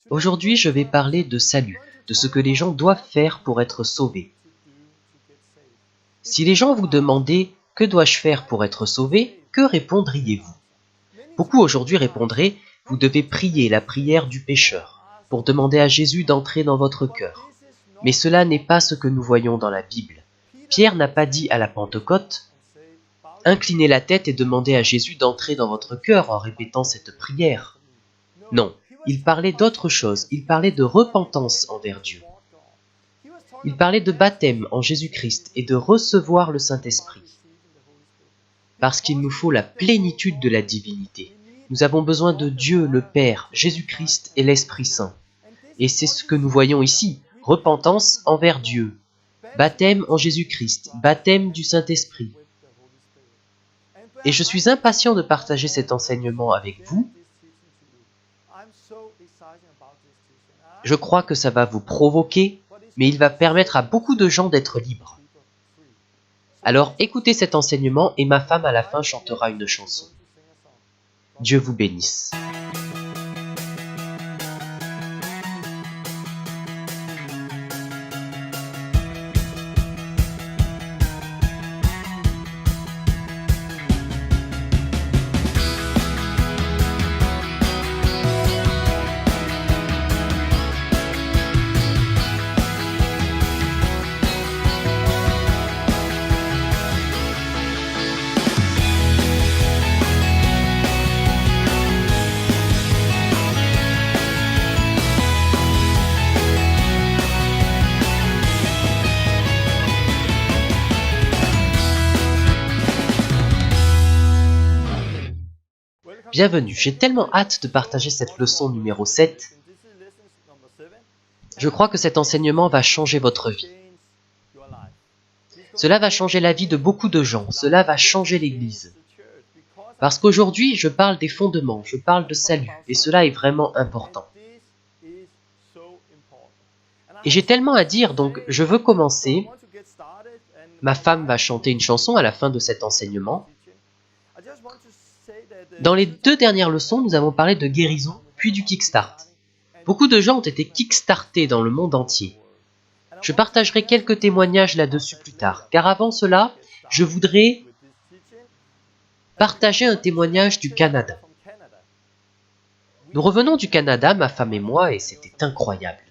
Aujourd'hui, je vais parler de salut, de ce que les gens doivent faire pour être sauvés. Si les gens vous demandaient « Que dois-je faire pour être sauvé ?» que répondriez-vous? Beaucoup aujourd'hui répondraient « Vous devez prier la prière du pécheur, pour demander à Jésus d'entrer dans votre cœur. » Mais cela n'est pas ce que nous voyons dans la Bible. Pierre n'a pas dit à la Pentecôte « Inclinez la tête et demandez à Jésus d'entrer dans votre cœur en répétant cette prière. » Non, il parlait d'autre chose, il parlait de repentance envers Dieu. Il parlait de baptême en Jésus-Christ et de recevoir le Saint-Esprit. Parce qu'il nous faut la plénitude de la divinité. Nous avons besoin de Dieu, le Père, Jésus-Christ et l'Esprit Saint. Et c'est ce que nous voyons ici, repentance envers Dieu, baptême en Jésus-Christ, baptême du Saint-Esprit. Et je suis impatient de partager cet enseignement avec vous. Je crois que ça va vous provoquer, mais il va permettre à beaucoup de gens d'être libres. Alors écoutez cet enseignement et ma femme à la fin chantera une chanson. Dieu vous bénisse. Bienvenue, j'ai tellement hâte de partager cette leçon numéro 7. Je crois que cet enseignement va changer votre vie. Cela va changer la vie de beaucoup de gens, cela va changer l'Église. Parce qu'aujourd'hui, je parle des fondements, je parle de salut, et cela est vraiment important. Et j'ai tellement à dire, donc je veux commencer. Ma femme va chanter une chanson à la fin de cet enseignement. Dans les 2 dernières leçons, nous avons parlé de guérison, puis du kickstart. Beaucoup de gens ont été kickstartés dans le monde entier. Je partagerai quelques témoignages là-dessus plus tard, car avant cela, je voudrais partager un témoignage du Canada. Nous revenons du Canada, ma femme et moi, et c'était incroyable.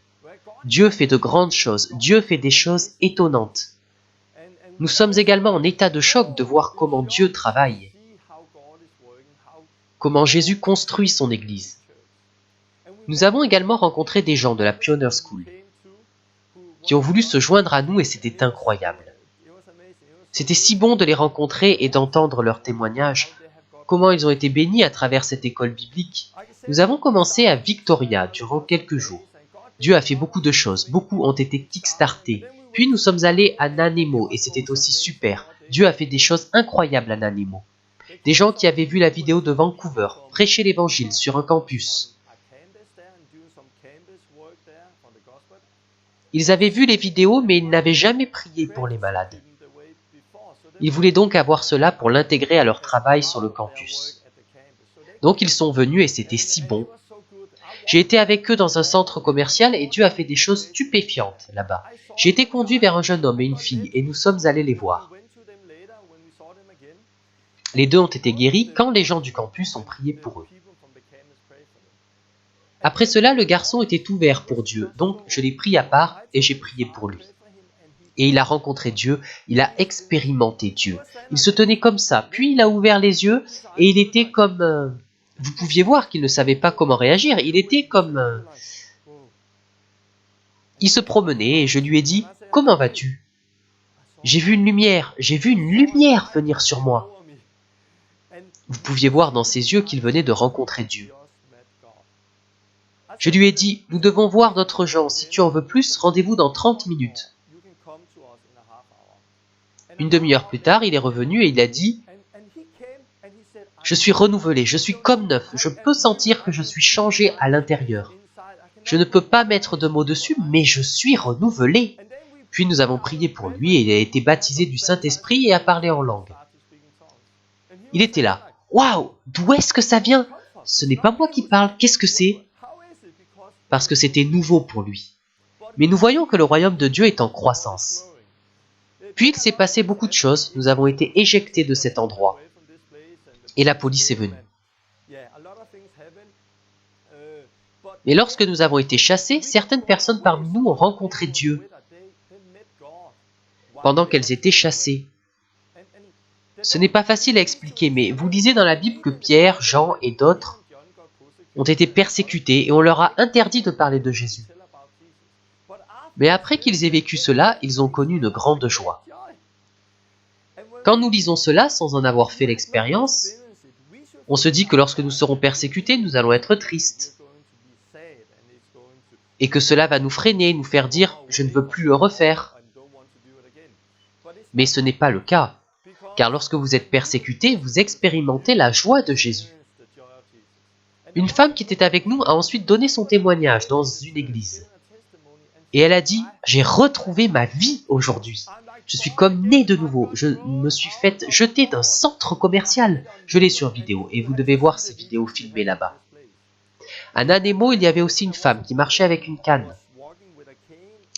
Dieu fait de grandes choses, Dieu fait des choses étonnantes. Nous sommes également en état de choc de voir comment Dieu travaille. Comment Jésus construit son Église. Nous avons également rencontré des gens de la Pioneer School qui ont voulu se joindre à nous et c'était incroyable. C'était si bon de les rencontrer et d'entendre leurs témoignages, comment ils ont été bénis à travers cette école biblique. Nous avons commencé à Victoria durant quelques jours. Dieu a fait beaucoup de choses, beaucoup ont été kickstartés. Puis nous sommes allés à Nanaimo et c'était aussi super. Dieu a fait des choses incroyables à Nanaimo. Des gens qui avaient vu la vidéo de Vancouver, prêcher l'évangile sur un campus. Ils avaient vu les vidéos, mais ils n'avaient jamais prié pour les malades. Ils voulaient donc avoir cela pour l'intégrer à leur travail sur le campus. Donc ils sont venus et c'était si bon. J'ai été avec eux dans un centre commercial et Dieu a fait des choses stupéfiantes là-bas. J'ai été conduit vers un jeune homme et une fille et nous sommes allés les voir. Les 2 ont été guéris quand les gens du campus ont prié pour eux. Après cela, le garçon était ouvert pour Dieu, donc je l'ai pris à part et j'ai prié pour lui. Et il a rencontré Dieu, il a expérimenté Dieu. Il se tenait comme ça, puis il a ouvert les yeux et il était comme... Vous pouviez voir qu'il ne savait pas comment réagir, il était comme... Il se promenait et je lui ai dit « Comment vas-tu » ? J'ai vu une lumière venir sur moi. Vous pouviez voir dans ses yeux qu'il venait de rencontrer Dieu. Je lui ai dit, nous devons voir d'autres gens, si tu en veux plus, rendez-vous dans 30 minutes. Une demi-heure plus tard, il est revenu et il a dit, je suis renouvelé, je suis comme neuf, je peux sentir que je suis changé à l'intérieur. Je ne peux pas mettre de mots dessus, mais je suis renouvelé. Puis nous avons prié pour lui et il a été baptisé du Saint-Esprit et a parlé en langue. Il était là. Waouh, d'où est-ce que ça vient? Ce n'est pas moi qui parle, qu'est-ce que c'est? parce que c'était nouveau pour lui. Mais nous voyons que le royaume de Dieu est en croissance. Puis il s'est passé beaucoup de choses, nous avons été éjectés de cet endroit, et la police est venue. Mais lorsque nous avons été chassés, certaines personnes parmi nous ont rencontré Dieu pendant qu'elles étaient chassées. Ce n'est pas facile à expliquer, mais vous lisez dans la Bible que Pierre, Jean et d'autres ont été persécutés et on leur a interdit de parler de Jésus. Mais après qu'ils aient vécu cela, ils ont connu une grande joie. Quand nous lisons cela sans en avoir fait l'expérience, on se dit que lorsque nous serons persécutés, nous allons être tristes. Et que cela va nous freiner, nous faire dire « je ne veux plus le refaire ». Mais ce n'est pas le cas, car lorsque vous êtes persécuté, vous expérimentez la joie de Jésus. Une femme qui était avec nous a ensuite donné son témoignage dans une église. Et elle a dit « j'ai retrouvé ma vie aujourd'hui. Je suis comme née de nouveau. Je me suis faite jeter d'un centre commercial. » Je l'ai sur vidéo et vous devez voir ces vidéos filmées là-bas. À Nanaimo, il y avait aussi une femme qui marchait avec une canne.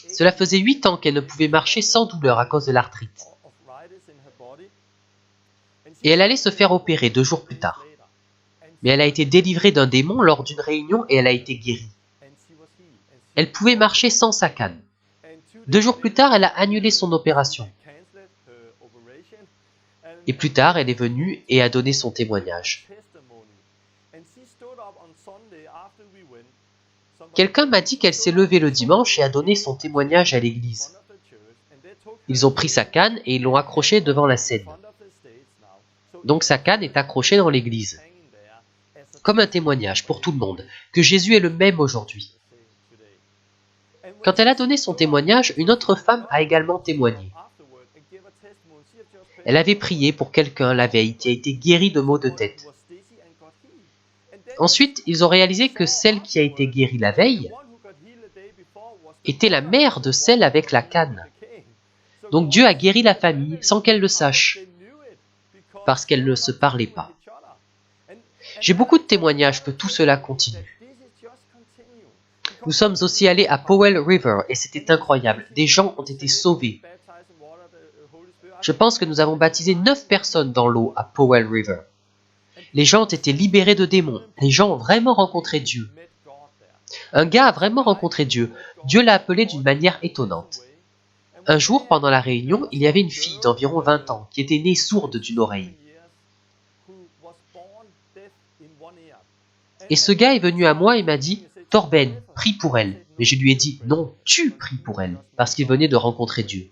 Cela faisait 8 ans qu'elle ne pouvait marcher sans douleur à cause de l'arthrite. Et elle allait se faire opérer 2 jours plus tard. Mais elle a été délivrée d'un démon lors d'une réunion et elle a été guérie. Elle pouvait marcher sans sa canne. 2 jours plus tard, elle a annulé son opération. Et plus tard, elle est venue et a donné son témoignage. Quelqu'un m'a dit qu'elle s'est levée le dimanche et a donné son témoignage à l'église. Ils ont pris sa canne et ils l'ont accrochée devant la scène. Donc sa canne est accrochée dans l'église. Comme un témoignage pour tout le monde, que Jésus est le même aujourd'hui. Quand elle a donné son témoignage, une autre femme a également témoigné. Elle avait prié pour quelqu'un la veille qui a été guéri de maux de tête. Ensuite, ils ont réalisé que celle qui a été guérie la veille était la mère de celle avec la canne. Donc Dieu a guéri la famille sans qu'elle le sache, parce qu'elle ne se parlait pas. J'ai beaucoup de témoignages que tout cela continue. Nous sommes aussi allés à Powell River et c'était incroyable. Des gens ont été sauvés. Je pense que nous avons baptisé 9 personnes dans l'eau à Powell River. Les gens ont été libérés de démons. Les gens ont vraiment rencontré Dieu. Un gars a vraiment rencontré Dieu. Dieu l'a appelé d'une manière étonnante. Un jour, pendant la réunion, il y avait une fille d'environ 20 ans qui était née sourde d'une oreille. Et ce gars est venu à moi et m'a dit « Torben, prie pour elle ». Mais je lui ai dit « Non, tu pries pour elle », parce qu'il venait de rencontrer Dieu.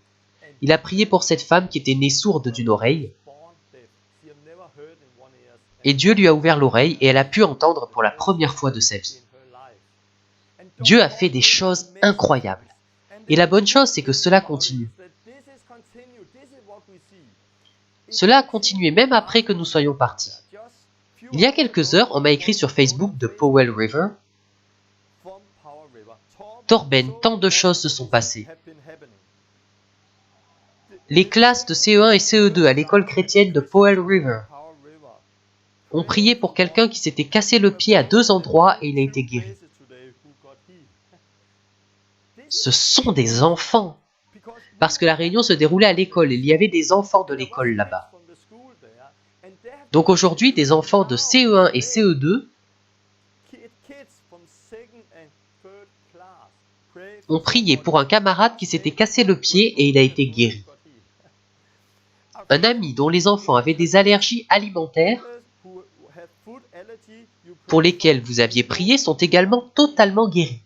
Il a prié pour cette femme qui était née sourde d'une oreille. Et Dieu lui a ouvert l'oreille et elle a pu entendre pour la première fois de sa vie. Dieu a fait des choses incroyables. Et la bonne chose, c'est que cela continue. Cela a continué même après que nous soyons partis. Il y a quelques heures, on m'a écrit sur Facebook de Powell River « Torben, tant de choses se sont passées. Les classes de CE1 et CE2 à l'école chrétienne de Powell River ont prié pour quelqu'un qui s'était cassé le pied à 2 endroits et il a été guéri. Ce sont des enfants, parce que la réunion se déroulait à l'école, il y avait des enfants de l'école là-bas. Donc aujourd'hui, des enfants de CE1 et CE2 ont prié pour un camarade qui s'était cassé le pied et il a été guéri. Un ami dont les enfants avaient des allergies alimentaires pour lesquels vous aviez prié sont également totalement guéris.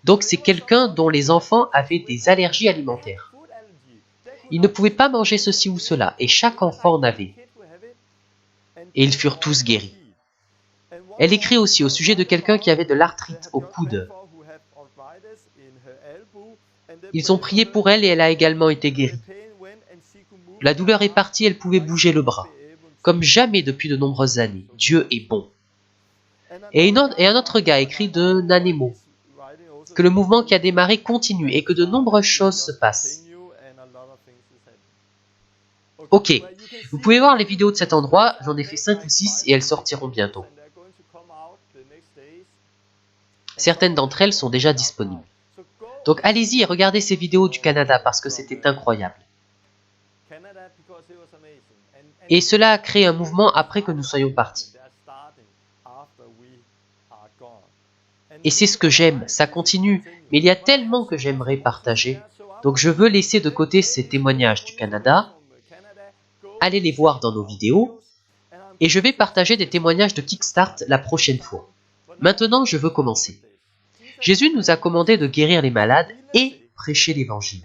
Donc c'est quelqu'un dont les enfants avaient des allergies alimentaires. Ils ne pouvaient pas manger ceci ou cela, et chaque enfant en avait. Et ils furent tous guéris. Elle écrit aussi au sujet de quelqu'un qui avait de l'arthrite au coude. Ils ont prié pour elle et elle a également été guérie. La douleur est partie, elle pouvait bouger le bras. Comme jamais depuis de nombreuses années. Dieu est bon. Et un autre gars écrit de Nanaimo que le mouvement qui a démarré continue et que de nombreuses choses se passent. Ok, vous pouvez voir les vidéos de cet endroit, j'en ai fait 5 ou 6 et elles sortiront bientôt. Certaines d'entre elles sont déjà disponibles. Donc allez-y et regardez ces vidéos du Canada parce que c'était incroyable. Et cela a créé un mouvement après que nous soyons partis. Et c'est ce que j'aime, ça continue, mais il y a tellement que j'aimerais partager. Donc je veux laisser de côté ces témoignages du Canada, allez les voir dans nos vidéos, et je vais partager des témoignages de Kickstart la prochaine fois. Maintenant, je veux commencer. Jésus nous a commandé de guérir les malades et prêcher l'évangile.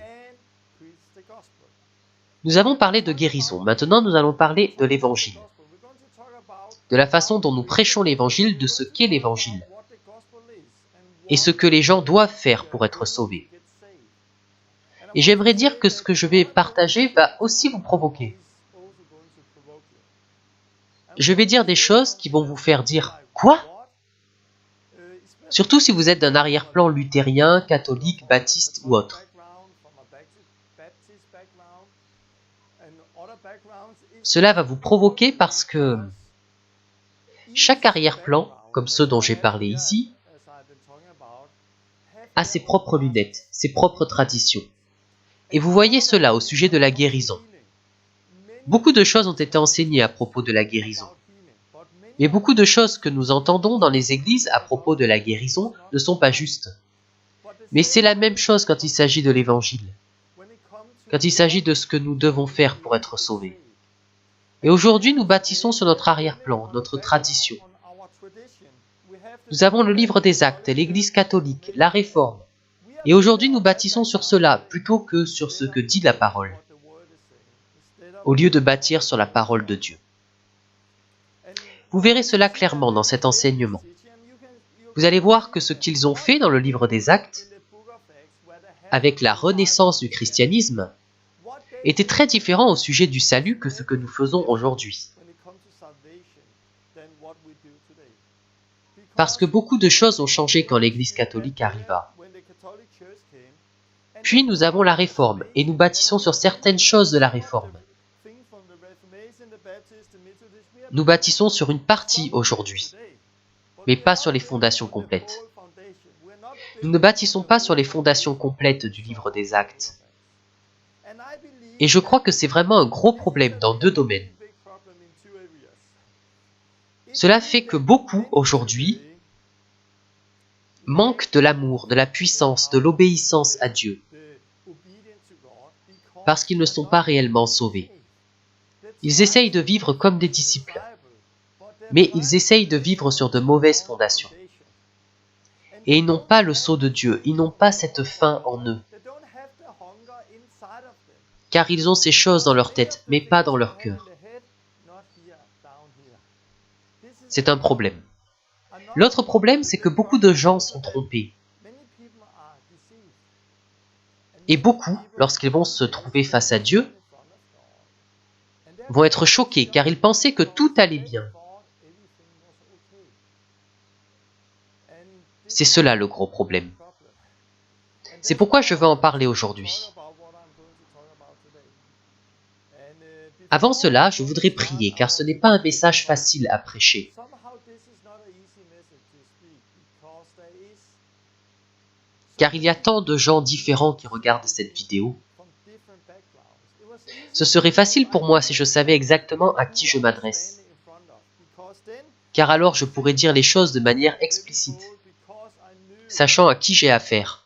Nous avons parlé de guérison, maintenant nous allons parler de l'évangile. De la façon dont nous prêchons l'évangile, de ce qu'est l'évangile. Et ce que les gens doivent faire pour être sauvés. Et j'aimerais dire que ce que je vais partager va aussi vous provoquer. Je vais dire des choses qui vont vous faire dire « Quoi ?» Surtout si vous êtes d'un arrière-plan luthérien, catholique, baptiste ou autre. Cela va vous provoquer parce que chaque arrière-plan, comme ceux dont j'ai parlé ici, a ses propres lunettes, ses propres traditions. Et vous voyez cela au sujet de la guérison. Beaucoup de choses ont été enseignées à propos de la guérison. Mais beaucoup de choses que nous entendons dans les églises à propos de la guérison ne sont pas justes. Mais c'est la même chose quand il s'agit de l'évangile. Quand il s'agit de ce que nous devons faire pour être sauvés. Et aujourd'hui, nous bâtissons sur notre arrière-plan, notre tradition. Nous avons le livre des Actes, l'Église catholique, la Réforme. Et aujourd'hui, nous bâtissons sur cela plutôt que sur ce que dit la parole, au lieu de bâtir sur la parole de Dieu. Vous verrez cela clairement dans cet enseignement. Vous allez voir que ce qu'ils ont fait dans le livre des Actes, avec la renaissance du christianisme, était très différent au sujet du salut que ce que nous faisons aujourd'hui. Parce que beaucoup de choses ont changé quand l'Église catholique arriva. Puis nous avons la Réforme, et nous bâtissons sur certaines choses de la Réforme. Nous bâtissons sur une partie aujourd'hui, mais pas sur les fondations complètes. Nous ne bâtissons pas sur les fondations complètes du livre des Actes. Et je crois que c'est vraiment un gros problème dans deux domaines. Cela fait que beaucoup, aujourd'hui, manquent de l'amour, de la puissance, de l'obéissance à Dieu, parce qu'ils ne sont pas réellement sauvés. Ils essayent de vivre comme des disciples, mais ils essayent de vivre sur de mauvaises fondations. Et ils n'ont pas le sceau de Dieu, ils n'ont pas cette faim en eux. Car ils ont ces choses dans leur tête, mais pas dans leur cœur. C'est un problème. L'autre problème, c'est que beaucoup de gens sont trompés. Et beaucoup, lorsqu'ils vont se trouver face à Dieu, vont être choqués, car ils pensaient que tout allait bien. C'est cela le gros problème. C'est pourquoi je veux en parler aujourd'hui. Avant cela, je voudrais prier, car ce n'est pas un message facile à prêcher. Car il y a tant de gens différents qui regardent cette vidéo. Ce serait facile pour moi si je savais exactement à qui je m'adresse. Car alors je pourrais dire les choses de manière explicite, sachant à qui j'ai affaire.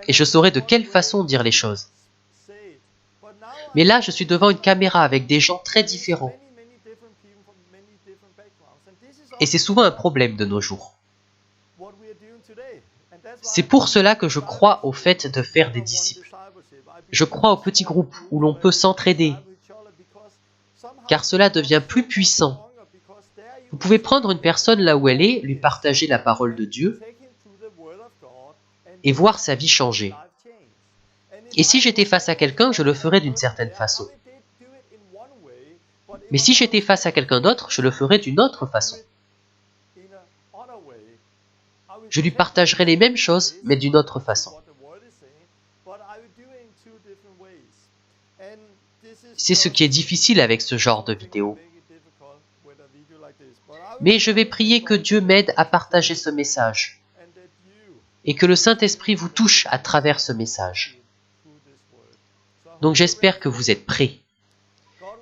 Et je saurais de quelle façon dire les choses. Mais là, je suis devant une caméra avec des gens très différents. Et c'est souvent un problème de nos jours. C'est pour cela que je crois au fait de faire des disciples. Je crois aux petits groupes où l'on peut s'entraider, car cela devient plus puissant. Vous pouvez prendre une personne là où elle est, lui partager la parole de Dieu et voir sa vie changer. Et si j'étais face à quelqu'un, je le ferais d'une certaine façon. Mais si j'étais face à quelqu'un d'autre, je le ferais d'une autre façon. Je lui partagerais les mêmes choses, mais d'une autre façon. C'est ce qui est difficile avec ce genre de vidéo. Mais je vais prier que Dieu m'aide à partager ce message et que le Saint-Esprit vous touche à travers ce message. Donc j'espère que vous êtes prêts.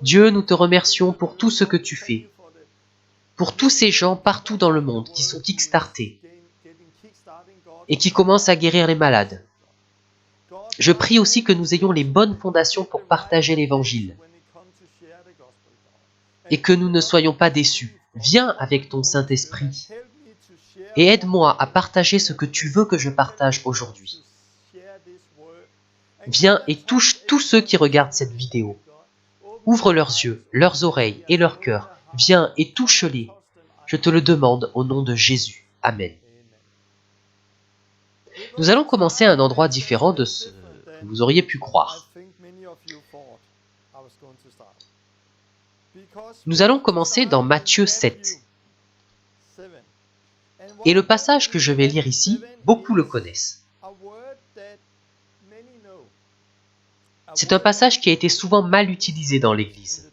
Dieu, nous te remercions pour tout ce que tu fais, pour tous ces gens partout dans le monde qui sont kickstartés et qui commencent à guérir les malades. Je prie aussi que nous ayons les bonnes fondations pour partager l'Évangile et que nous ne soyons pas déçus. Viens avec ton Saint-Esprit et aide-moi à partager ce que tu veux que je partage aujourd'hui. Viens et touche tous ceux qui regardent cette vidéo. Ouvre leurs yeux, leurs oreilles et leur cœur. Viens et touche-les. Je te le demande au nom de Jésus. Amen. Nous allons commencer à un endroit différent de ce que vous auriez pu croire. Nous allons commencer dans Matthieu 7. Et le passage que je vais lire ici, beaucoup le connaissent. C'est un passage qui a été souvent mal utilisé dans l'Église.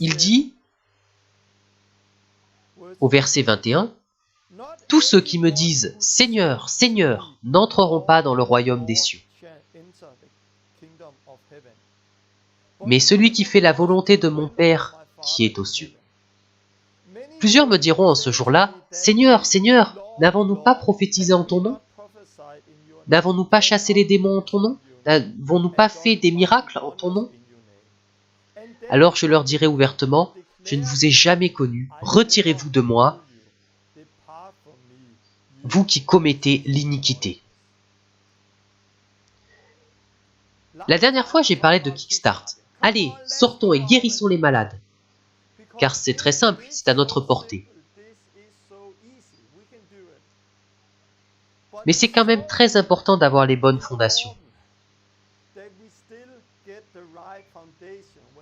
Il dit, au verset 21, « Tous ceux qui me disent « Seigneur, Seigneur » n'entreront pas dans le royaume des cieux. Mais celui qui fait la volonté de mon Père qui est aux cieux. » Plusieurs me diront en ce jour-là, « Seigneur, Seigneur, n'avons-nous pas prophétisé en ton nom? N'avons-nous pas chassé les démons en ton nom? N'avons-nous pas fait des miracles en ton nom? » Alors je leur dirai ouvertement, « Je ne vous ai jamais connu, retirez-vous de moi, vous qui commettez l'iniquité. » La dernière fois, j'ai parlé de Kickstart. Allez, sortons et guérissons les malades. Car c'est très simple, c'est à notre portée. Mais c'est quand même très important d'avoir les bonnes fondations.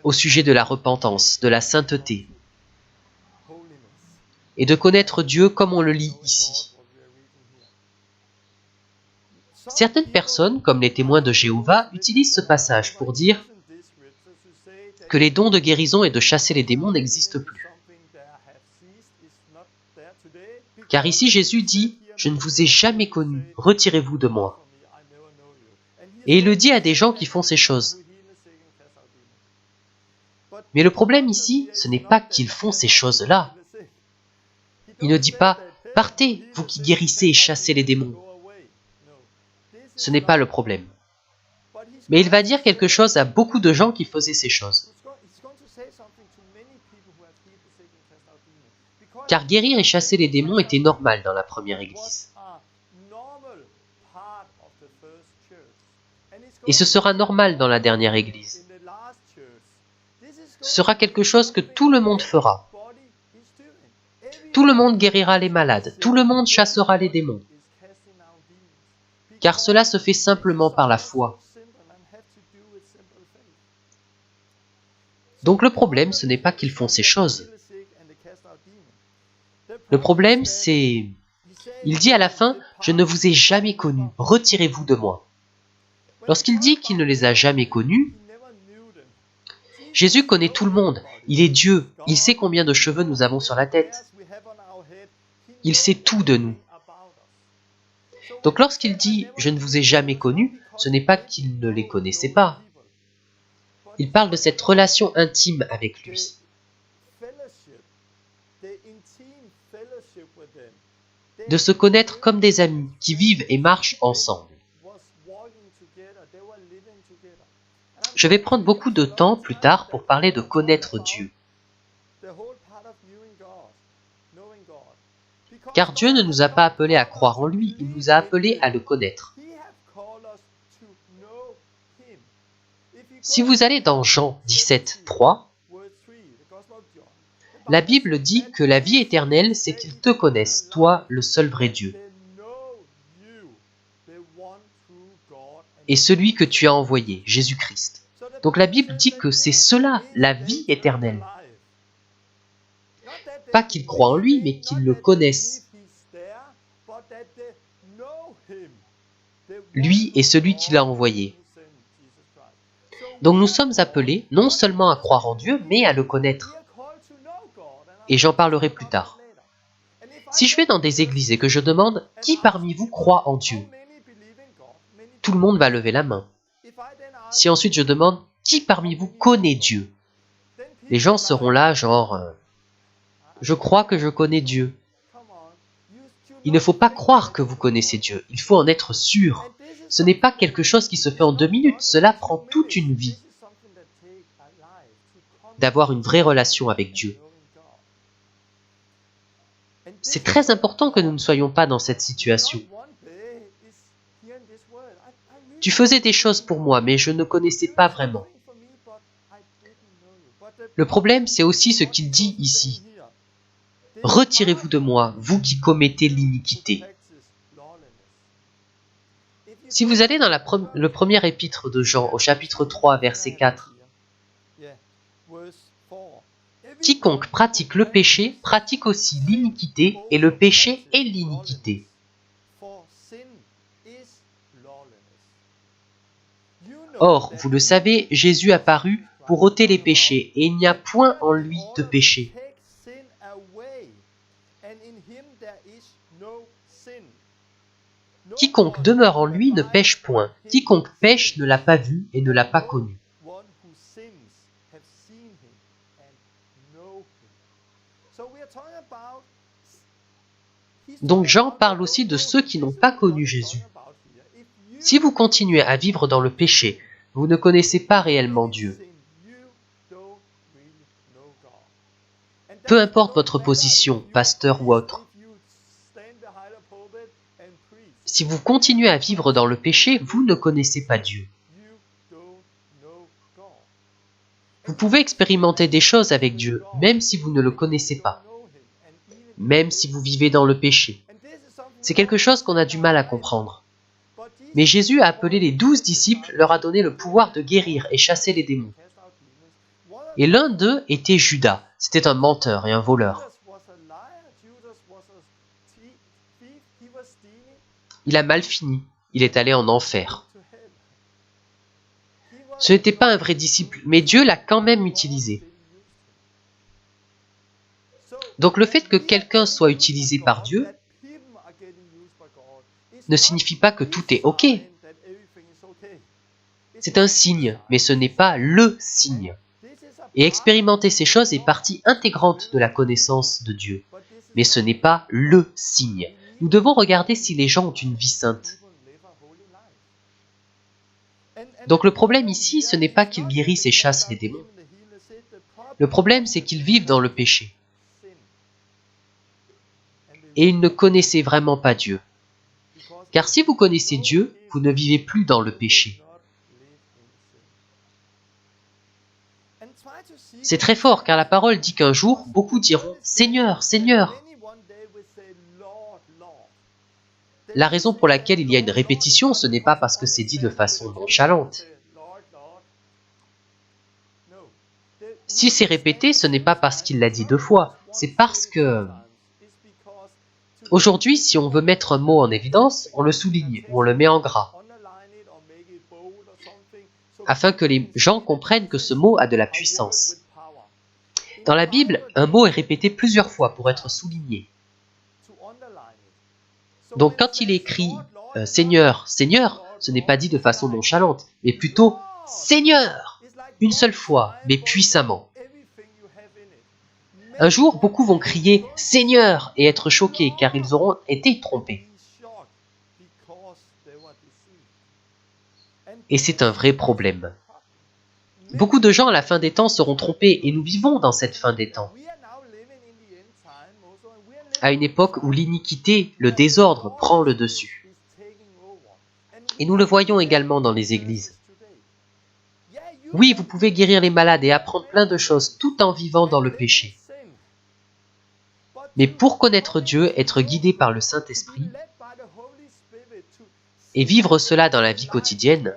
Au sujet de la repentance, de la sainteté, et de connaître Dieu comme on le lit ici. Certaines personnes, comme les témoins de Jéhovah, utilisent ce passage pour dire que les dons de guérison et de chasser les démons n'existent plus. Car ici Jésus dit « Je ne vous ai jamais connu, retirez-vous de moi. » Et il le dit à des gens qui font ces choses. Mais le problème ici, ce n'est pas qu'ils font ces choses-là. Il ne dit pas « Partez, vous qui guérissez et chassez les démons. » Ce n'est pas le problème. Mais il va dire quelque chose à beaucoup de gens qui faisaient ces choses. Car guérir et chasser les démons était normal dans la première église. Et ce sera normal dans la dernière église. Ce sera quelque chose que tout le monde fera. Tout le monde guérira les malades, tout le monde chassera les démons. Car cela se fait simplement par la foi. Donc le problème, ce n'est pas qu'ils font ces choses. Le problème, c'est... Il dit à la fin, « Je ne vous ai jamais connus, retirez-vous de moi. » Lorsqu'il dit qu'il ne les a jamais connus, Jésus connaît tout le monde. Il est Dieu. Il sait combien de cheveux nous avons sur la tête. Il sait tout de nous. Donc lorsqu'il dit « Je ne vous ai jamais connus », ce n'est pas qu'il ne les connaissait pas. Il parle de cette relation intime avec lui. De se connaître comme des amis qui vivent et marchent ensemble. Je vais prendre beaucoup de temps plus tard pour parler de connaître Dieu. Car Dieu ne nous a pas appelés à croire en lui, il nous a appelés à le connaître. Si vous allez dans Jean 17, 3, la Bible dit que la vie éternelle, c'est qu'ils te connaissent, toi, le seul vrai Dieu, et celui que tu as envoyé, Jésus-Christ. Donc la Bible dit que c'est cela, la vie éternelle. Pas qu'ils croient en lui, mais qu'ils le connaissent. Lui et celui qui l'a envoyé. Donc nous sommes appelés non seulement à croire en Dieu, mais à le connaître. et j'en parlerai plus tard. Si je vais dans des églises et que je demande « Qui parmi vous croit en Dieu ?» tout le monde va lever la main. Si ensuite je demande « Qui parmi vous connaît Dieu ?» les gens seront là genre « Je crois que je connais Dieu ». Il ne faut pas croire que vous connaissez Dieu, il faut en être sûr. Ce n'est pas quelque chose qui se fait en 2 minutes, cela prend toute une vie d'avoir une vraie relation avec Dieu. C'est très important que nous ne soyons pas dans cette situation. Tu faisais des choses pour moi, mais je ne connaissais pas vraiment. Le problème, c'est aussi ce qu'il dit ici. Retirez-vous de moi, vous qui commettez l'iniquité. Si vous allez dans le premier épître de Jean, au chapitre 3, verset 4, quiconque pratique le péché pratique aussi l'iniquité, et le péché est l'iniquité. Or, vous le savez, Jésus apparut pour ôter les péchés, et il n'y a point en lui de péché. Quiconque demeure en lui ne pêche point. Quiconque pêche ne l'a pas vu et ne l'a pas connu. Donc Jean parle aussi de ceux qui n'ont pas connu Jésus. Si vous continuez à vivre dans le péché, vous ne connaissez pas réellement Dieu. Peu importe votre position, pasteur ou autre, si vous continuez à vivre dans le péché, vous ne connaissez pas Dieu. Vous pouvez expérimenter des choses avec Dieu, même si vous ne le connaissez pas, même si vous vivez dans le péché. C'est quelque chose qu'on a du mal à comprendre. Mais Jésus a appelé les 12 disciples, leur a donné le pouvoir de guérir et chasser les démons. Et l'un d'eux était Judas. C'était un menteur et un voleur. Il a mal fini. Il est allé en enfer. Ce n'était pas un vrai disciple, mais Dieu l'a quand même utilisé. Donc le fait que quelqu'un soit utilisé par Dieu ne signifie pas que tout est OK. C'est un signe, mais ce n'est pas le signe. Et expérimenter ces choses est partie intégrante de la connaissance de Dieu. Mais ce n'est pas le signe. Nous devons regarder si les gens ont une vie sainte. Donc le problème ici, ce n'est pas qu'ils guérissent et chassent les démons. Le problème, c'est qu'ils vivent dans le péché. Et ils ne connaissaient vraiment pas Dieu. Car si vous connaissez Dieu, vous ne vivez plus dans le péché. C'est très fort, car la parole dit qu'un jour, beaucoup diront « Seigneur, Seigneur ». La raison pour laquelle il y a une répétition, ce n'est pas parce que c'est dit de façon nonchalante. Si c'est répété, ce n'est pas parce qu'il l'a dit 2 fois, c'est parce que... Aujourd'hui, si on veut mettre un mot en évidence, on le souligne ou on le met en gras, afin que les gens comprennent que ce mot a de la puissance. Dans la Bible, un mot est répété plusieurs fois pour être souligné. Donc quand il écrit « Seigneur, Seigneur », ce n'est pas dit de façon nonchalante, mais plutôt « Seigneur », une seule fois, mais puissamment. Un jour, beaucoup vont crier « Seigneur » et être choqués, car ils auront été trompés. Et c'est un vrai problème. Beaucoup de gens à la fin des temps seront trompés, et nous vivons dans cette fin des temps. À une époque où l'iniquité, le désordre prend le dessus. Et nous le voyons également dans les églises. Oui, vous pouvez guérir les malades et apprendre plein de choses tout en vivant dans le péché. Mais pour connaître Dieu, être guidé par le Saint-Esprit et vivre cela dans la vie quotidienne,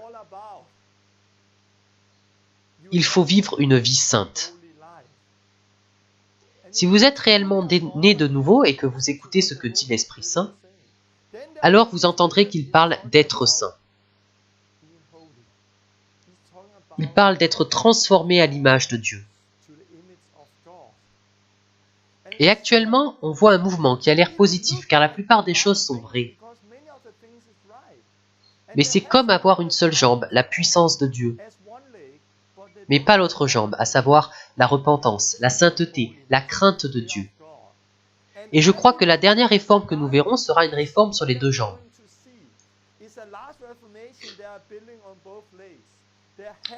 il faut vivre une vie sainte. Si vous êtes réellement né de nouveau et que vous écoutez ce que dit l'Esprit Saint, alors vous entendrez qu'il parle d'être saint. Il parle d'être transformé à l'image de Dieu. Et actuellement, on voit un mouvement qui a l'air positif, car la plupart des choses sont vraies. Mais c'est comme avoir une seule jambe, la puissance de Dieu. Mais pas l'autre jambe, à savoir la repentance, la sainteté, la crainte de Dieu. Et je crois que la dernière réforme que nous verrons sera une réforme sur les deux jambes.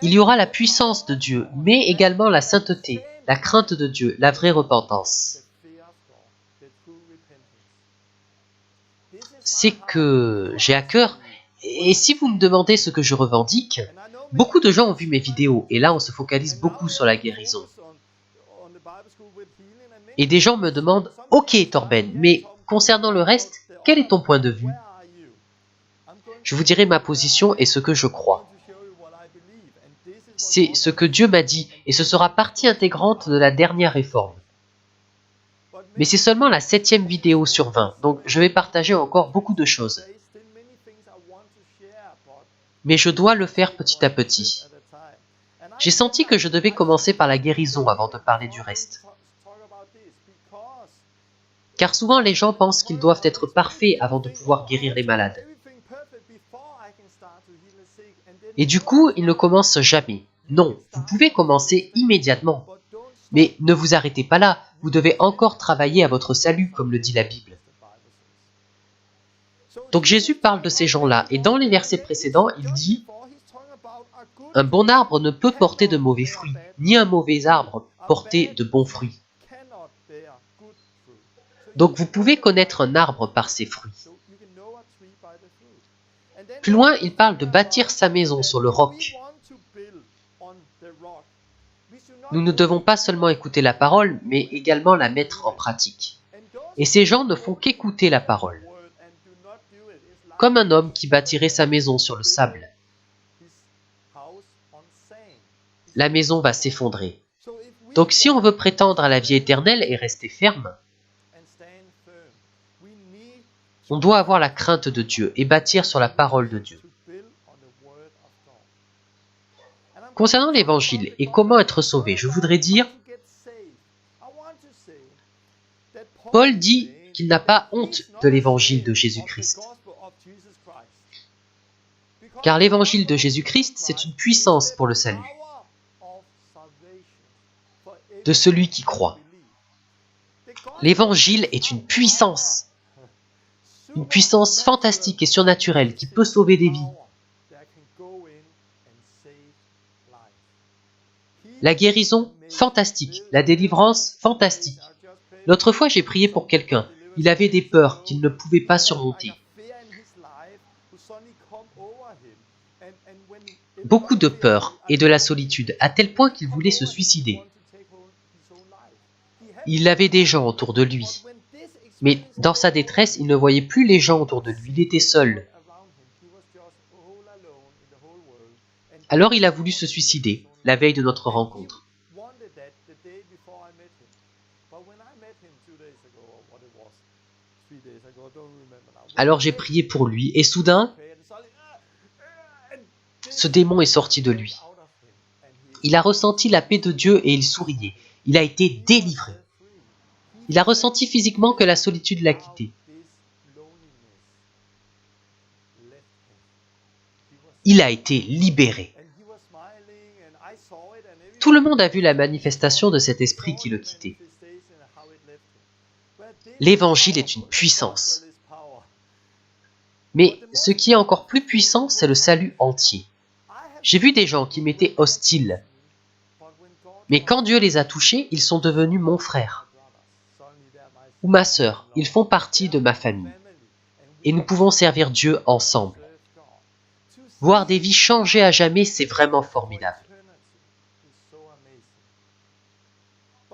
Il y aura la puissance de Dieu, mais également la sainteté, la crainte de Dieu, la vraie repentance. C'est que j'ai à cœur, et si vous me demandez ce que je revendique, beaucoup de gens ont vu mes vidéos, et là on se focalise beaucoup sur la guérison. Et des gens me demandent, ok Torben, mais concernant le reste, quel est ton point de vue? Je vous dirai ma position et ce que je crois. C'est ce que Dieu m'a dit, et ce sera partie intégrante de la dernière réforme. Mais c'est seulement la 7e vidéo sur 20, donc je vais partager encore beaucoup de choses. Mais je dois le faire petit à petit. J'ai senti que je devais commencer par la guérison avant de parler du reste. Car souvent les gens pensent qu'ils doivent être parfaits avant de pouvoir guérir les malades. Et du coup, ils ne commencent jamais. Non, vous pouvez commencer immédiatement. Mais ne vous arrêtez pas là, vous devez encore travailler à votre salut, comme le dit la Bible. Donc Jésus parle de ces gens-là, et dans les versets précédents, il dit « Un bon arbre ne peut porter de mauvais fruits, ni un mauvais arbre porter de bons fruits. » Donc vous pouvez connaître un arbre par ses fruits. Plus loin, il parle de bâtir sa maison sur le roc. Nous ne devons pas seulement écouter la parole, mais également la mettre en pratique. Et ces gens ne font qu'écouter la parole. Comme un homme qui bâtirait sa maison sur le sable. La maison va s'effondrer. Donc si on veut prétendre à la vie éternelle et rester ferme, on doit avoir la crainte de Dieu et bâtir sur la parole de Dieu. Concernant l'évangile et comment être sauvé, je voudrais dire, Paul dit qu'il n'a pas honte de l'évangile de Jésus-Christ. Car l'évangile de Jésus-Christ, c'est une puissance pour le salut de celui qui croit. L'évangile est une puissance fantastique et surnaturelle qui peut sauver des vies. La guérison, fantastique. La délivrance, fantastique. L'autre fois, j'ai prié pour quelqu'un. Il avait des peurs qu'il ne pouvait pas surmonter. Beaucoup de peur et de la solitude, à tel point qu'il voulait se suicider. Il avait des gens autour de lui. Mais dans sa détresse, il ne voyait plus les gens autour de lui. Il était seul. Alors il a voulu se suicider, la veille de notre rencontre. Alors j'ai prié pour lui, et soudain, ce démon est sorti de lui. Il a ressenti la paix de Dieu et il souriait. Il a été délivré. Il a ressenti physiquement que la solitude l'a quitté. Il a été libéré. Tout le monde a vu la manifestation de cet esprit qui le quittait. L'évangile est une puissance. Mais ce qui est encore plus puissant, c'est le salut entier. J'ai vu des gens qui m'étaient hostiles. Mais quand Dieu les a touchés, ils sont devenus mon frère ou ma sœur. Ils font partie de ma famille. Et nous pouvons servir Dieu ensemble. Voir des vies changer à jamais, c'est vraiment formidable.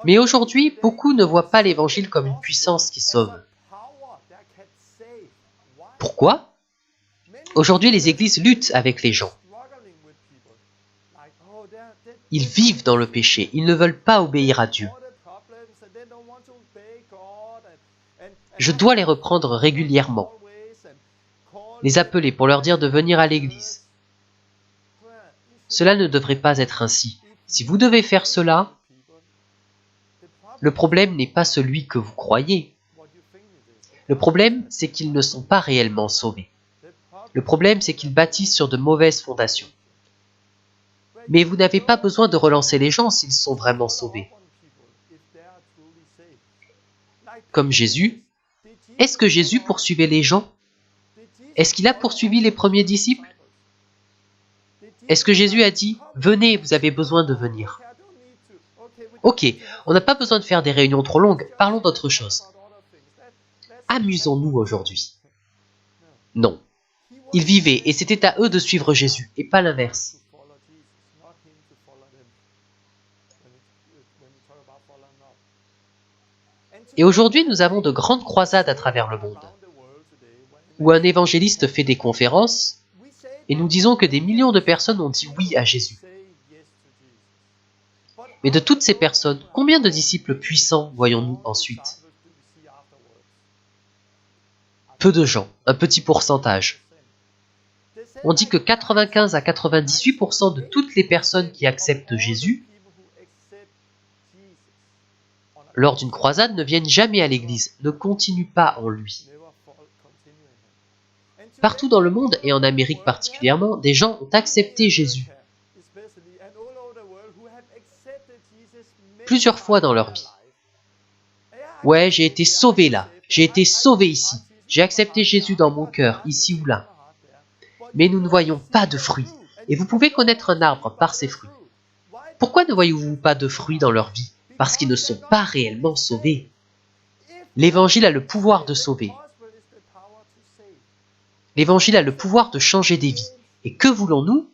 Mais aujourd'hui, beaucoup ne voient pas l'évangile comme une puissance qui sauve. Pourquoi? Aujourd'hui, les églises luttent avec les gens. Ils vivent dans le péché, ils ne veulent pas obéir à Dieu. Je dois les reprendre régulièrement, les appeler pour leur dire de venir à l'église. Cela ne devrait pas être ainsi. Si vous devez faire cela, Le problème n'est pas celui que vous croyez. Le problème, c'est qu'ils ne sont pas réellement sauvés. Le problème, c'est qu'ils bâtissent sur de mauvaises fondations. Mais vous n'avez pas besoin de relancer les gens s'ils sont vraiment sauvés. Comme Jésus, est-ce que Jésus poursuivait les gens? Est-ce qu'il a poursuivi les premiers disciples? Est-ce que Jésus a dit « Venez, vous avez besoin de venir ». Ok, on n'a pas besoin de faire des réunions trop longues, parlons d'autre chose. Amusons-nous aujourd'hui. Non. Ils vivaient et c'était à eux de suivre Jésus et pas l'inverse. Et aujourd'hui, nous avons de grandes croisades à travers le monde, où un évangéliste fait des conférences et nous disons que des millions de personnes ont dit oui à Jésus. Mais de toutes ces personnes, combien de disciples puissants voyons-nous ensuite? Peu de gens, un petit pourcentage. On dit que 95 à 98% de toutes les personnes qui acceptent Jésus lors d'une croisade ne viennent jamais à l'église, ne continuent pas en lui. Partout dans le monde, et en Amérique particulièrement, des gens ont accepté Jésus plusieurs fois dans leur vie. Ouais, j'ai été sauvé là, j'ai été sauvé ici, j'ai accepté Jésus dans mon cœur, ici ou là. Mais nous ne voyons pas de fruits, et vous pouvez connaître un arbre par ses fruits. Pourquoi ne voyez-vous pas de fruits dans leur vie? Parce qu'ils ne sont pas réellement sauvés. L'Évangile a le pouvoir de sauver. L'Évangile a le pouvoir de changer des vies. Et que voulons-nous?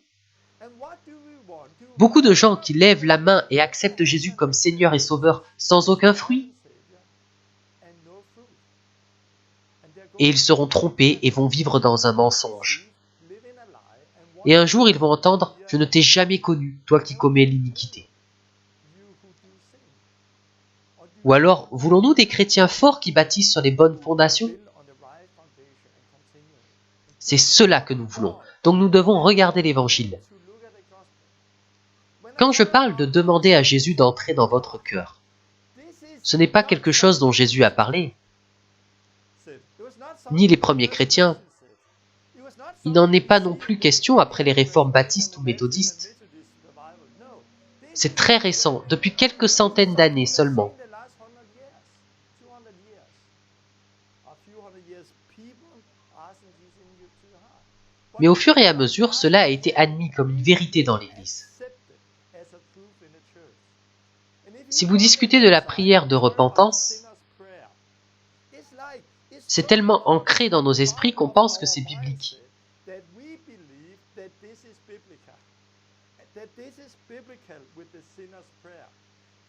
Beaucoup de gens qui lèvent la main et acceptent Jésus comme Seigneur et Sauveur sans aucun fruit. Et ils seront trompés et vont vivre dans un mensonge. Et un jour, ils vont entendre « Je ne t'ai jamais connu, toi qui commets l'iniquité ». Ou alors, voulons-nous des chrétiens forts qui bâtissent sur les bonnes fondations? C'est cela que nous voulons. Donc nous devons regarder l'Évangile. Quand je parle de demander à Jésus d'entrer dans votre cœur, ce n'est pas quelque chose dont Jésus a parlé, ni les premiers chrétiens. Il n'en est pas non plus question après les réformes baptistes ou méthodistes. C'est très récent, depuis quelques centaines d'années seulement. Mais au fur et à mesure, cela a été admis comme une vérité dans l'Église. Si vous discutez de la prière de repentance, c'est tellement ancré dans nos esprits qu'on pense que c'est biblique.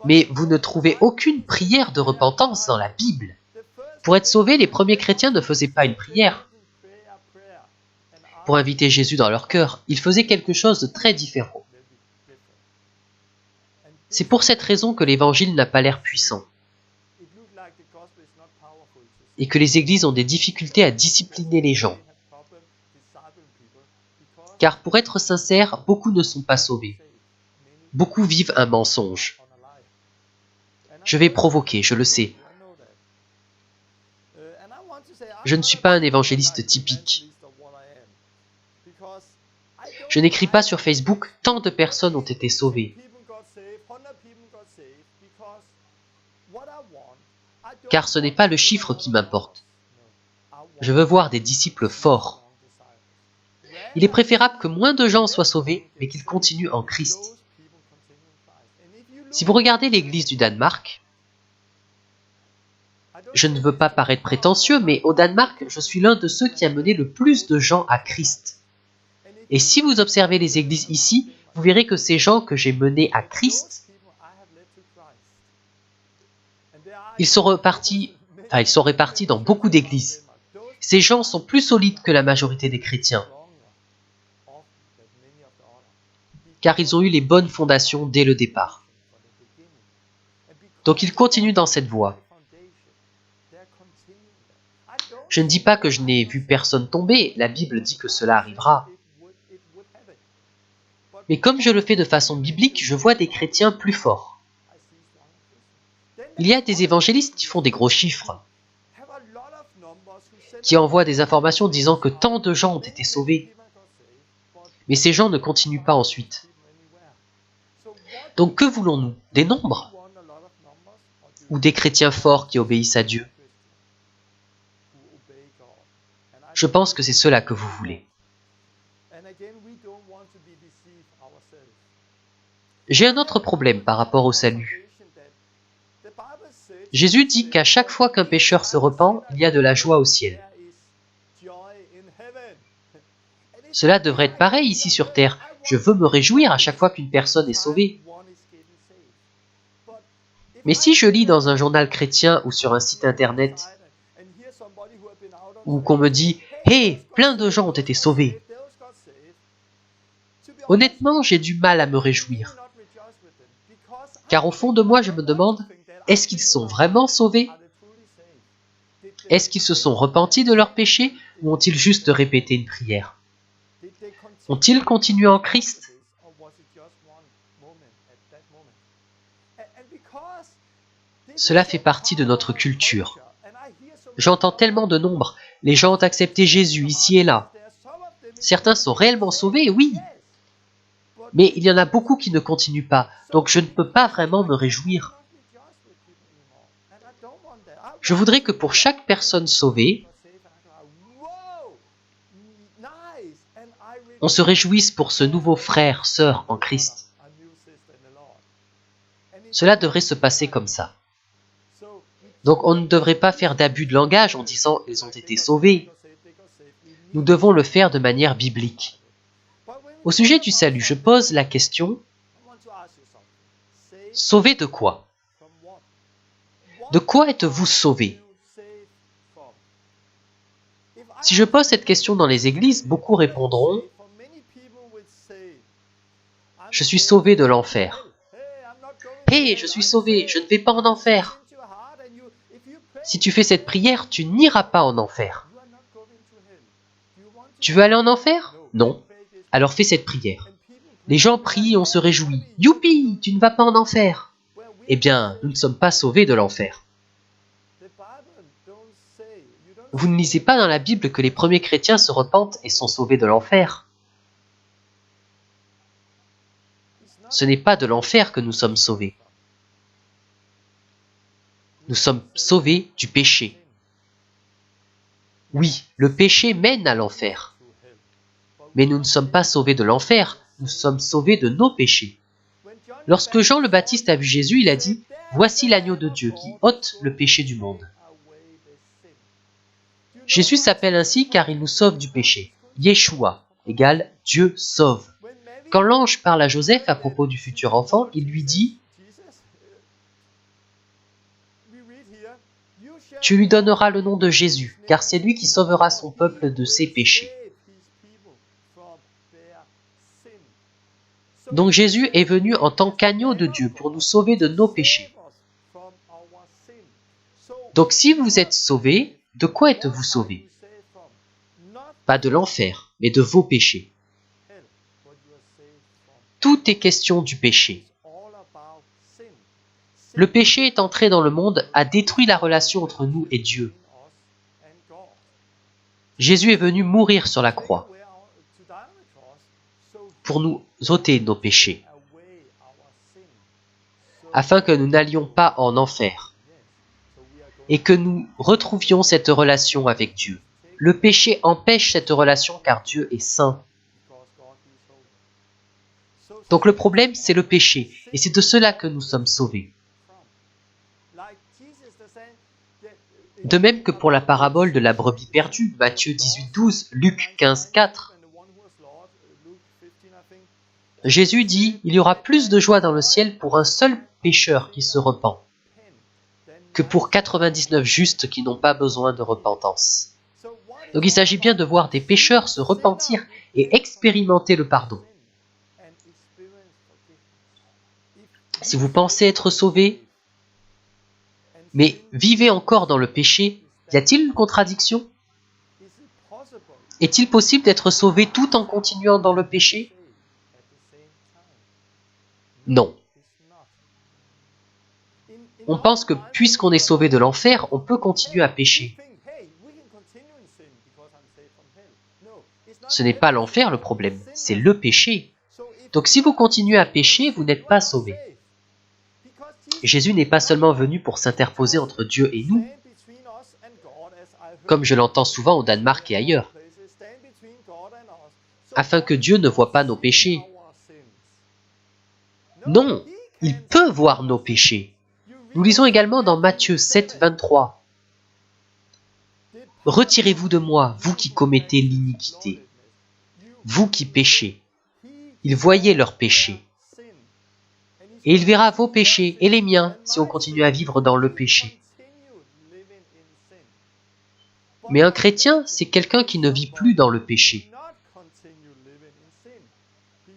Mais vous ne trouvez aucune prière de repentance dans la Bible. Pour être sauvés, les premiers chrétiens ne faisaient pas une prière. Pour inviter Jésus dans leur cœur, ils faisaient quelque chose de très différent. C'est pour cette raison que l'Évangile n'a pas l'air puissant. Et que les églises ont des difficultés à discipliner les gens. Car pour être sincère, beaucoup ne sont pas sauvés. Beaucoup vivent un mensonge. Je vais provoquer, je le sais. Je ne suis pas un évangéliste typique. Je n'écris pas sur Facebook « Tant de personnes ont été sauvées ». Car ce n'est pas le chiffre qui m'importe. Je veux voir des disciples forts. Il est préférable que moins de gens soient sauvés, mais qu'ils continuent en Christ. Si vous regardez l'église du Danemark, je ne veux pas paraître prétentieux, mais au Danemark, je suis l'un de ceux qui a mené le plus de gens à Christ. Et si vous observez les églises ici, vous verrez que ces gens que j'ai menés à Christ, ils sont répartis dans beaucoup d'églises. Ces gens sont plus solides que la majorité des chrétiens, car ils ont eu les bonnes fondations dès le départ. Donc ils continuent dans cette voie. Je ne dis pas que je n'ai vu personne tomber, la Bible dit que cela arrivera. Mais comme je le fais de façon biblique, je vois des chrétiens plus forts. Il y a des évangélistes qui font des gros chiffres, qui envoient des informations disant que tant de gens ont été sauvés. Mais ces gens ne continuent pas ensuite. Donc que voulons-nous? Des nombres? Ou des chrétiens forts qui obéissent à Dieu? Je pense que c'est cela que vous voulez. J'ai un autre problème par rapport au salut. Jésus dit qu'à chaque fois qu'un pécheur se repent, il y a de la joie au ciel. Cela devrait être pareil ici sur terre. Je veux me réjouir à chaque fois qu'une personne est sauvée. Mais si je lis dans un journal chrétien ou sur un site internet où qu'on me dit « Hé, plein de gens ont été sauvés », honnêtement, j'ai du mal à me réjouir. Car au fond de moi, je me demande, est-ce qu'ils sont vraiment sauvés? Est-ce qu'ils se sont repentis de leurs péchés ou ont-ils juste répété une prière? Ont-ils continué en Christ? Cela fait partie de notre culture. J'entends tellement de nombres. Les gens ont accepté Jésus ici et là. Certains sont réellement sauvés, oui. Mais il y en a beaucoup qui ne continuent pas, donc je ne peux pas vraiment me réjouir. Je voudrais que pour chaque personne sauvée, on se réjouisse pour ce nouveau frère, sœur en Christ. Cela devrait se passer comme ça. Donc on ne devrait pas faire d'abus de langage en disant « ils ont été sauvés ». Nous devons le faire de manière biblique. Au sujet du salut, je pose la question « sauvé de quoi » De quoi êtes-vous sauvé? Si je pose cette question dans les églises, beaucoup répondront « je suis sauvé de l'enfer ». « Hé, je suis sauvé, je ne vais pas en enfer ». Si tu fais cette prière, tu n'iras pas en enfer. Tu veux aller en enfer? Non. Alors fais cette prière. Les gens prient, on se réjouit. Youpi, tu ne vas pas en enfer. Eh bien, nous ne sommes pas sauvés de l'enfer. Vous ne lisez pas dans la Bible que les premiers chrétiens se repentent et sont sauvés de l'enfer. Ce n'est pas de l'enfer que nous sommes sauvés. Nous sommes sauvés du péché. Oui, le péché mène à l'enfer. Mais nous ne sommes pas sauvés de l'enfer, nous sommes sauvés de nos péchés. Lorsque Jean le Baptiste a vu Jésus, il a dit « Voici l'agneau de Dieu qui ôte le péché du monde ». Jésus s'appelle ainsi car il nous sauve du péché. Yeshua égale Dieu sauve. Quand l'ange parle à Joseph à propos du futur enfant, il lui dit « Tu lui donneras le nom de Jésus, car c'est lui qui sauvera son peuple de ses péchés. » Donc Jésus est venu en tant qu'agneau de Dieu pour nous sauver de nos péchés. Donc si vous êtes sauvés, de quoi êtes-vous sauvés? Pas de l'enfer, mais de vos péchés. Tout est question du péché. Le péché est entré dans le monde, a détruit la relation entre nous et Dieu. Jésus est venu mourir sur la croix pour nous ôter nos péchés, afin que nous n'allions pas en enfer et que nous retrouvions cette relation avec Dieu. Le péché empêche cette relation car Dieu est saint. Donc le problème, c'est le péché, et c'est de cela que nous sommes sauvés. De même que pour la parabole de la brebis perdue, Matthieu 18:12, Luc 15:4, Jésus dit « Il y aura plus de joie dans le ciel pour un seul pécheur qui se repent que pour 99 justes qui n'ont pas besoin de repentance. » Donc il s'agit bien de voir des pécheurs se repentir et expérimenter le pardon. Si vous pensez être sauvé, mais vivez encore dans le péché, y a-t-il une contradiction? Est-il possible d'être sauvé tout en continuant dans le péché? Non. On pense que puisqu'on est sauvé de l'enfer, on peut continuer à pécher. Ce n'est pas l'enfer le problème, c'est le péché. Donc si vous continuez à pécher, vous n'êtes pas sauvé. Jésus n'est pas seulement venu pour s'interposer entre Dieu et nous, comme je l'entends souvent au Danemark et ailleurs, afin que Dieu ne voie pas nos péchés. Non, il peut voir nos péchés. Nous lisons également dans Matthieu 7, 23. « Retirez-vous de moi, vous qui commettez l'iniquité, vous qui péchez. » Il voyait leurs péchés. Et il verra vos péchés et les miens si on continue à vivre dans le péché. Mais un chrétien, c'est quelqu'un qui ne vit plus dans le péché.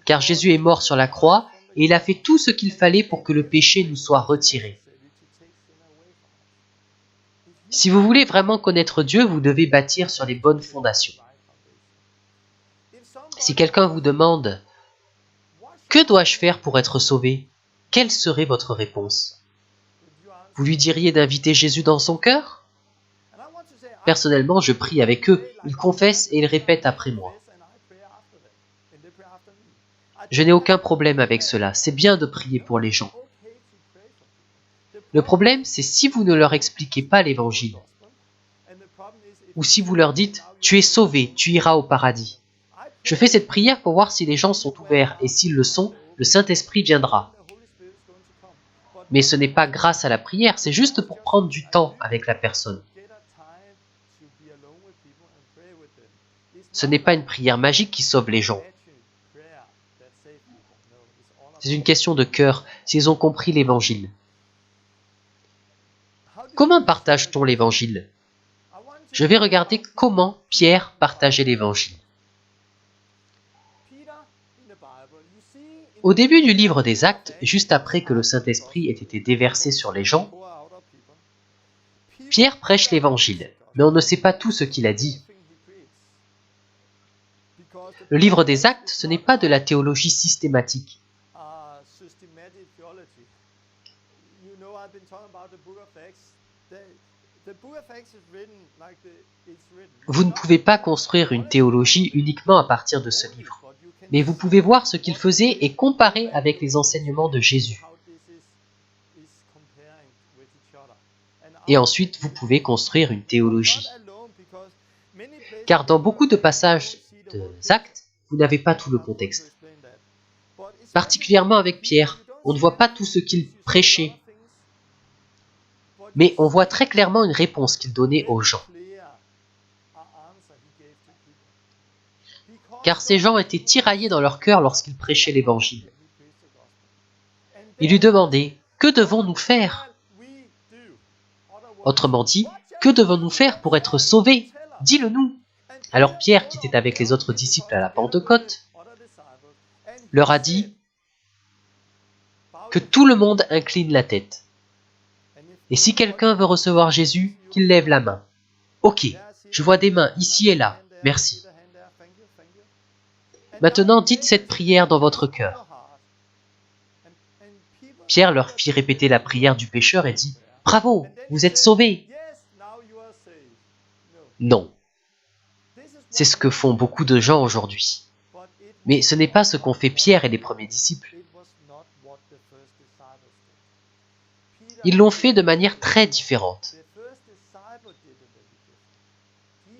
Car Jésus est mort sur la croix et il a fait tout ce qu'il fallait pour que le péché nous soit retiré. Si vous voulez vraiment connaître Dieu, vous devez bâtir sur les bonnes fondations. Si quelqu'un vous demande « Que dois-je faire pour être sauvé ?» quelle serait votre réponse? Vous lui diriez d'inviter Jésus dans son cœur? Personnellement, je prie avec eux, ils confessent et ils répètent après moi. Je n'ai aucun problème avec cela, c'est bien de prier pour les gens. Le problème, c'est si vous ne leur expliquez pas l'évangile, ou si vous leur dites « Tu es sauvé, tu iras au paradis ». Je fais cette prière pour voir si les gens sont ouverts, et s'ils le sont, le Saint-Esprit viendra. Mais ce n'est pas grâce à la prière, c'est juste pour prendre du temps avec la personne. Ce n'est pas une prière magique qui sauve les gens. C'est une question de cœur, s'ils ont compris l'évangile. Comment partage-t-on l'évangile? Je vais regarder comment Pierre partageait l'évangile. Au début du livre des Actes, juste après que le Saint-Esprit ait été déversé sur les gens, Pierre prêche l'évangile, mais on ne sait pas tout ce qu'il a dit. Le livre des Actes, ce n'est pas de la théologie systématique. Vous ne pouvez pas construire une théologie uniquement à partir de ce livre, mais vous pouvez voir ce qu'il faisait et comparer avec les enseignements de Jésus. Et ensuite, vous pouvez construire une théologie. Car dans beaucoup de passages des Actes, vous n'avez pas tout le contexte. Particulièrement avec Pierre, on ne voit pas tout ce qu'il prêchait, mais on voit très clairement une réponse qu'il donnait aux gens. Car ces gens étaient tiraillés dans leur cœur lorsqu'il prêchait l'évangile. Ils lui demandaient « Que devons-nous faire ?» Autrement dit, que devons-nous faire pour être sauvés? Dis-le-nous. Alors Pierre, qui était avec les autres disciples à la Pentecôte, leur a dit que tout le monde incline la tête. Et si quelqu'un veut recevoir Jésus, qu'il lève la main. Ok, je vois des mains ici et là, merci. Maintenant, dites cette prière dans votre cœur. Pierre leur fit répéter la prière du pécheur et dit « Bravo, vous êtes sauvés !» Non. C'est ce que font beaucoup de gens aujourd'hui. Mais ce n'est pas ce qu'ont fait Pierre et les premiers disciples. Ils l'ont fait de manière très différente.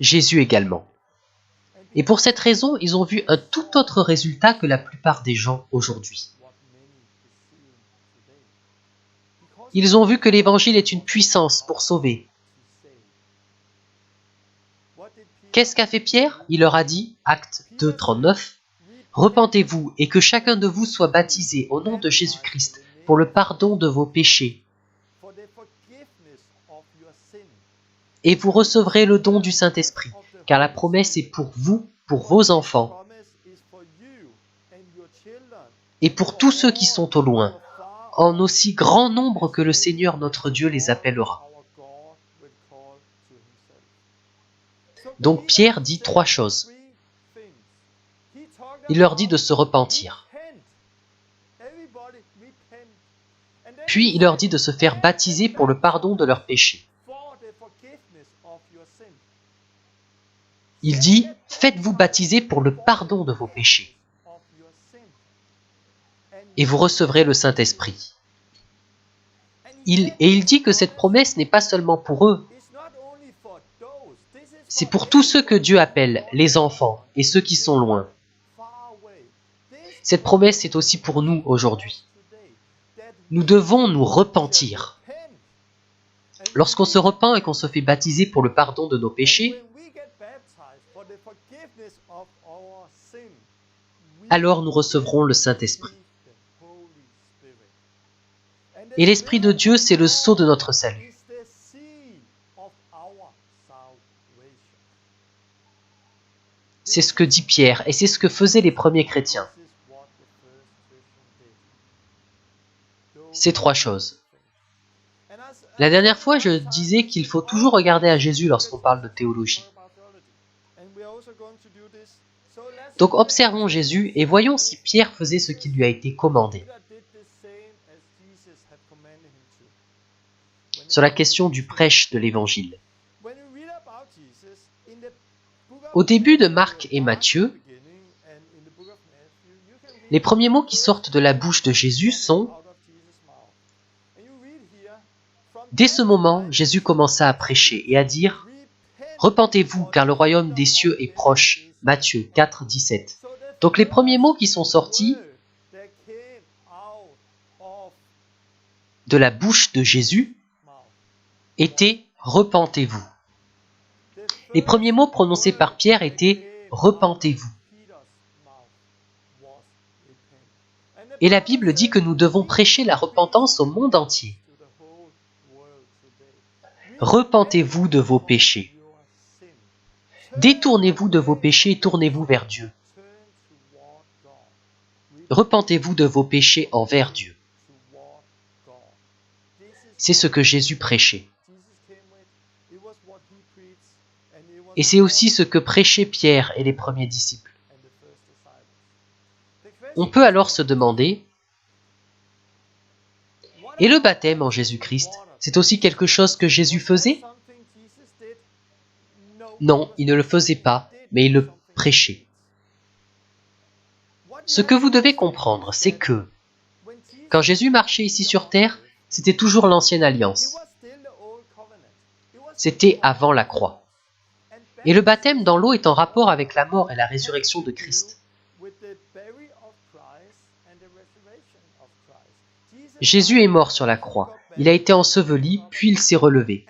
Jésus également. Et pour cette raison, ils ont vu un tout autre résultat que la plupart des gens aujourd'hui. Ils ont vu que l'évangile est une puissance pour sauver. Qu'est-ce qu'a fait Pierre? Il leur a dit, Actes 2, 39, « Repentez-vous et que chacun de vous soit baptisé au nom de Jésus-Christ pour le pardon de vos péchés. Et vous recevrez le don du Saint-Esprit, car la promesse est pour vous, pour vos enfants, et pour tous ceux qui sont au loin, en aussi grand nombre que le Seigneur notre Dieu les appellera. » Donc Pierre dit 3 choses. Il leur dit de se repentir. Puis il leur dit de se faire baptiser pour le pardon de leurs péchés. Il dit, faites-vous baptiser pour le pardon de vos péchés, et vous recevrez le Saint-Esprit. Il dit que cette promesse n'est pas seulement pour eux, c'est pour tous ceux que Dieu appelle les enfants et ceux qui sont loin. Cette promesse est aussi pour nous aujourd'hui. Nous devons nous repentir. Lorsqu'on se repent et qu'on se fait baptiser pour le pardon de nos péchés, alors nous recevrons le Saint-Esprit. Et l'Esprit de Dieu, c'est le sceau de notre salut. C'est ce que dit Pierre, et c'est ce que faisaient les premiers chrétiens. Ces trois choses. La dernière fois, je disais qu'il faut toujours regarder à Jésus lorsqu'on parle de théologie. Donc observons Jésus et voyons si Pierre faisait ce qui lui a été commandé. Sur la question du prêche de l'Évangile. Au début de Marc et Matthieu, les premiers mots qui sortent de la bouche de Jésus sont « Dès ce moment, Jésus commença à prêcher et à dire « Repentez-vous, car le royaume des cieux est proche. » Matthieu 4, 17. Donc les premiers mots qui sont sortis de la bouche de Jésus étaient « Repentez-vous ». Les premiers mots prononcés par Pierre étaient « Repentez-vous ». Et la Bible dit que nous devons prêcher la repentance au monde entier. Repentez-vous de vos péchés. Détournez-vous de vos péchés et tournez-vous vers Dieu. Repentez-vous de vos péchés envers Dieu. C'est ce que Jésus prêchait. Et c'est aussi ce que prêchaient Pierre et les premiers disciples. On peut alors se demander, et le baptême en Jésus-Christ, c'est aussi quelque chose que Jésus faisait? Non, il ne le faisait pas, mais il le prêchait. Ce que vous devez comprendre, c'est que, quand Jésus marchait ici sur terre, c'était toujours l'ancienne alliance. C'était avant la croix. Et le baptême dans l'eau est en rapport avec la mort et la résurrection de Christ. Jésus est mort sur la croix, il a été enseveli, puis il s'est relevé.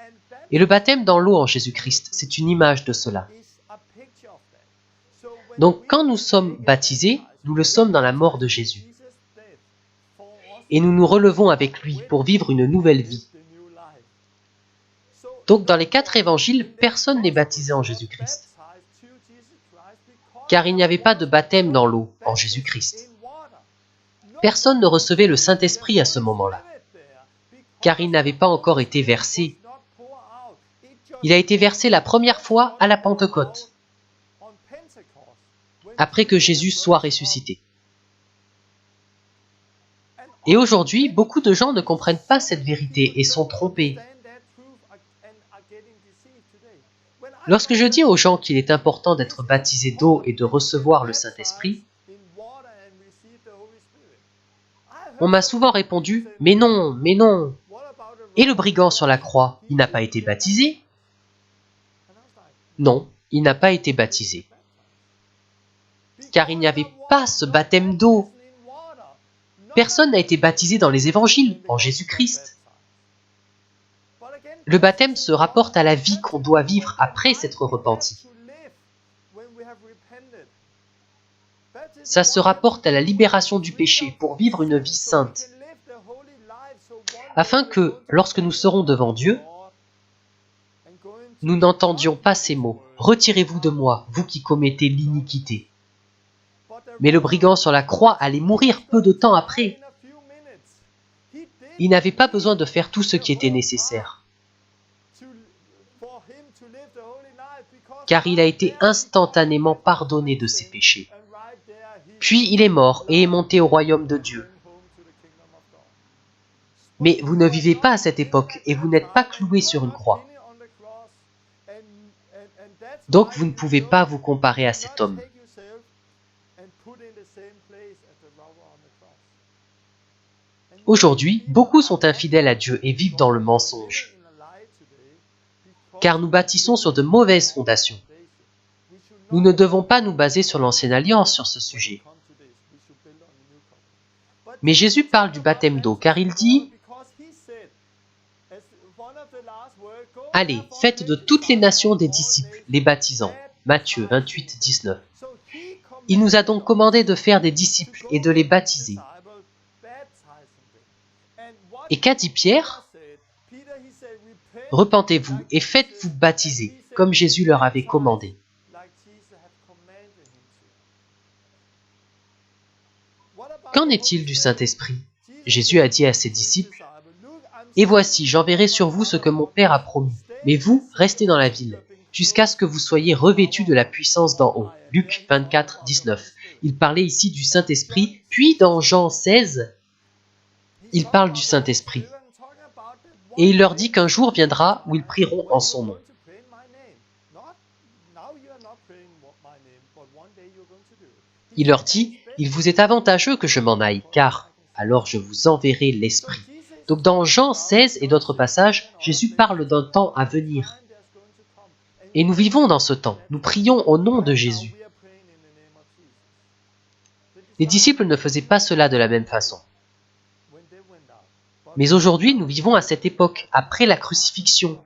Et le baptême dans l'eau en Jésus-Christ, c'est une image de cela. Donc quand nous sommes baptisés, nous le sommes dans la mort de Jésus. Et nous nous relevons avec lui pour vivre une nouvelle vie. Donc dans les 4 évangiles, personne n'est baptisé en Jésus-Christ. Car il n'y avait pas de baptême dans l'eau en Jésus-Christ. Personne ne recevait le Saint-Esprit à ce moment-là. Car il n'avait pas encore été versé. Il a été versé la première fois à la Pentecôte, après que Jésus soit ressuscité. Et aujourd'hui, beaucoup de gens ne comprennent pas cette vérité et sont trompés. Lorsque je dis aux gens qu'il est important d'être baptisé d'eau et de recevoir le Saint-Esprit, on m'a souvent répondu « Mais non, mais non ! Et le brigand sur la croix, il n'a pas été baptisé ?» Non, il n'a pas été baptisé. Car il n'y avait pas ce baptême d'eau. Personne n'a été baptisé dans les évangiles, en Jésus-Christ. Le baptême se rapporte à la vie qu'on doit vivre après s'être repenti. Ça se rapporte à la libération du péché pour vivre une vie sainte. Afin que, lorsque nous serons devant Dieu, nous n'entendions pas ces mots « Retirez-vous de moi, vous qui commettez l'iniquité ». Mais le brigand sur la croix allait mourir peu de temps après. Il n'avait pas besoin de faire tout ce qui était nécessaire. Car il a été instantanément pardonné de ses péchés. Puis il est mort et est monté au royaume de Dieu. Mais vous ne vivez pas à cette époque et vous n'êtes pas cloué sur une croix. Donc vous ne pouvez pas vous comparer à cet homme. Aujourd'hui, beaucoup sont infidèles à Dieu et vivent dans le mensonge, car nous bâtissons sur de mauvaises fondations. Nous ne devons pas nous baser sur l'ancienne alliance sur ce sujet. Mais Jésus parle du baptême d'eau, car il dit « Allez, faites de toutes les nations des disciples, les baptisant. » Matthieu 28, 19. Il nous a donc commandé de faire des disciples et de les baptiser. Et qu'a dit Pierre? Repentez-vous et faites-vous baptiser, comme Jésus leur avait commandé. Qu'en est-il du Saint-Esprit? Jésus a dit à ses disciples, « Et voici, j'enverrai sur vous ce que mon Père a promis, mais vous, restez dans la ville, jusqu'à ce que vous soyez revêtus de la puissance d'en haut. » Luc 24, 19. Il parlait ici du Saint-Esprit, puis dans Jean 16, il parle du Saint-Esprit. Et il leur dit qu'un jour viendra où ils prieront en son nom. Il leur dit, « Il vous est avantageux que je m'en aille, car alors je vous enverrai l'Esprit. » Donc dans Jean 16 et d'autres passages, Jésus parle d'un temps à venir. Et nous vivons dans ce temps, nous prions au nom de Jésus. Les disciples ne faisaient pas cela de la même façon. Mais aujourd'hui, nous vivons à cette époque, après la crucifixion.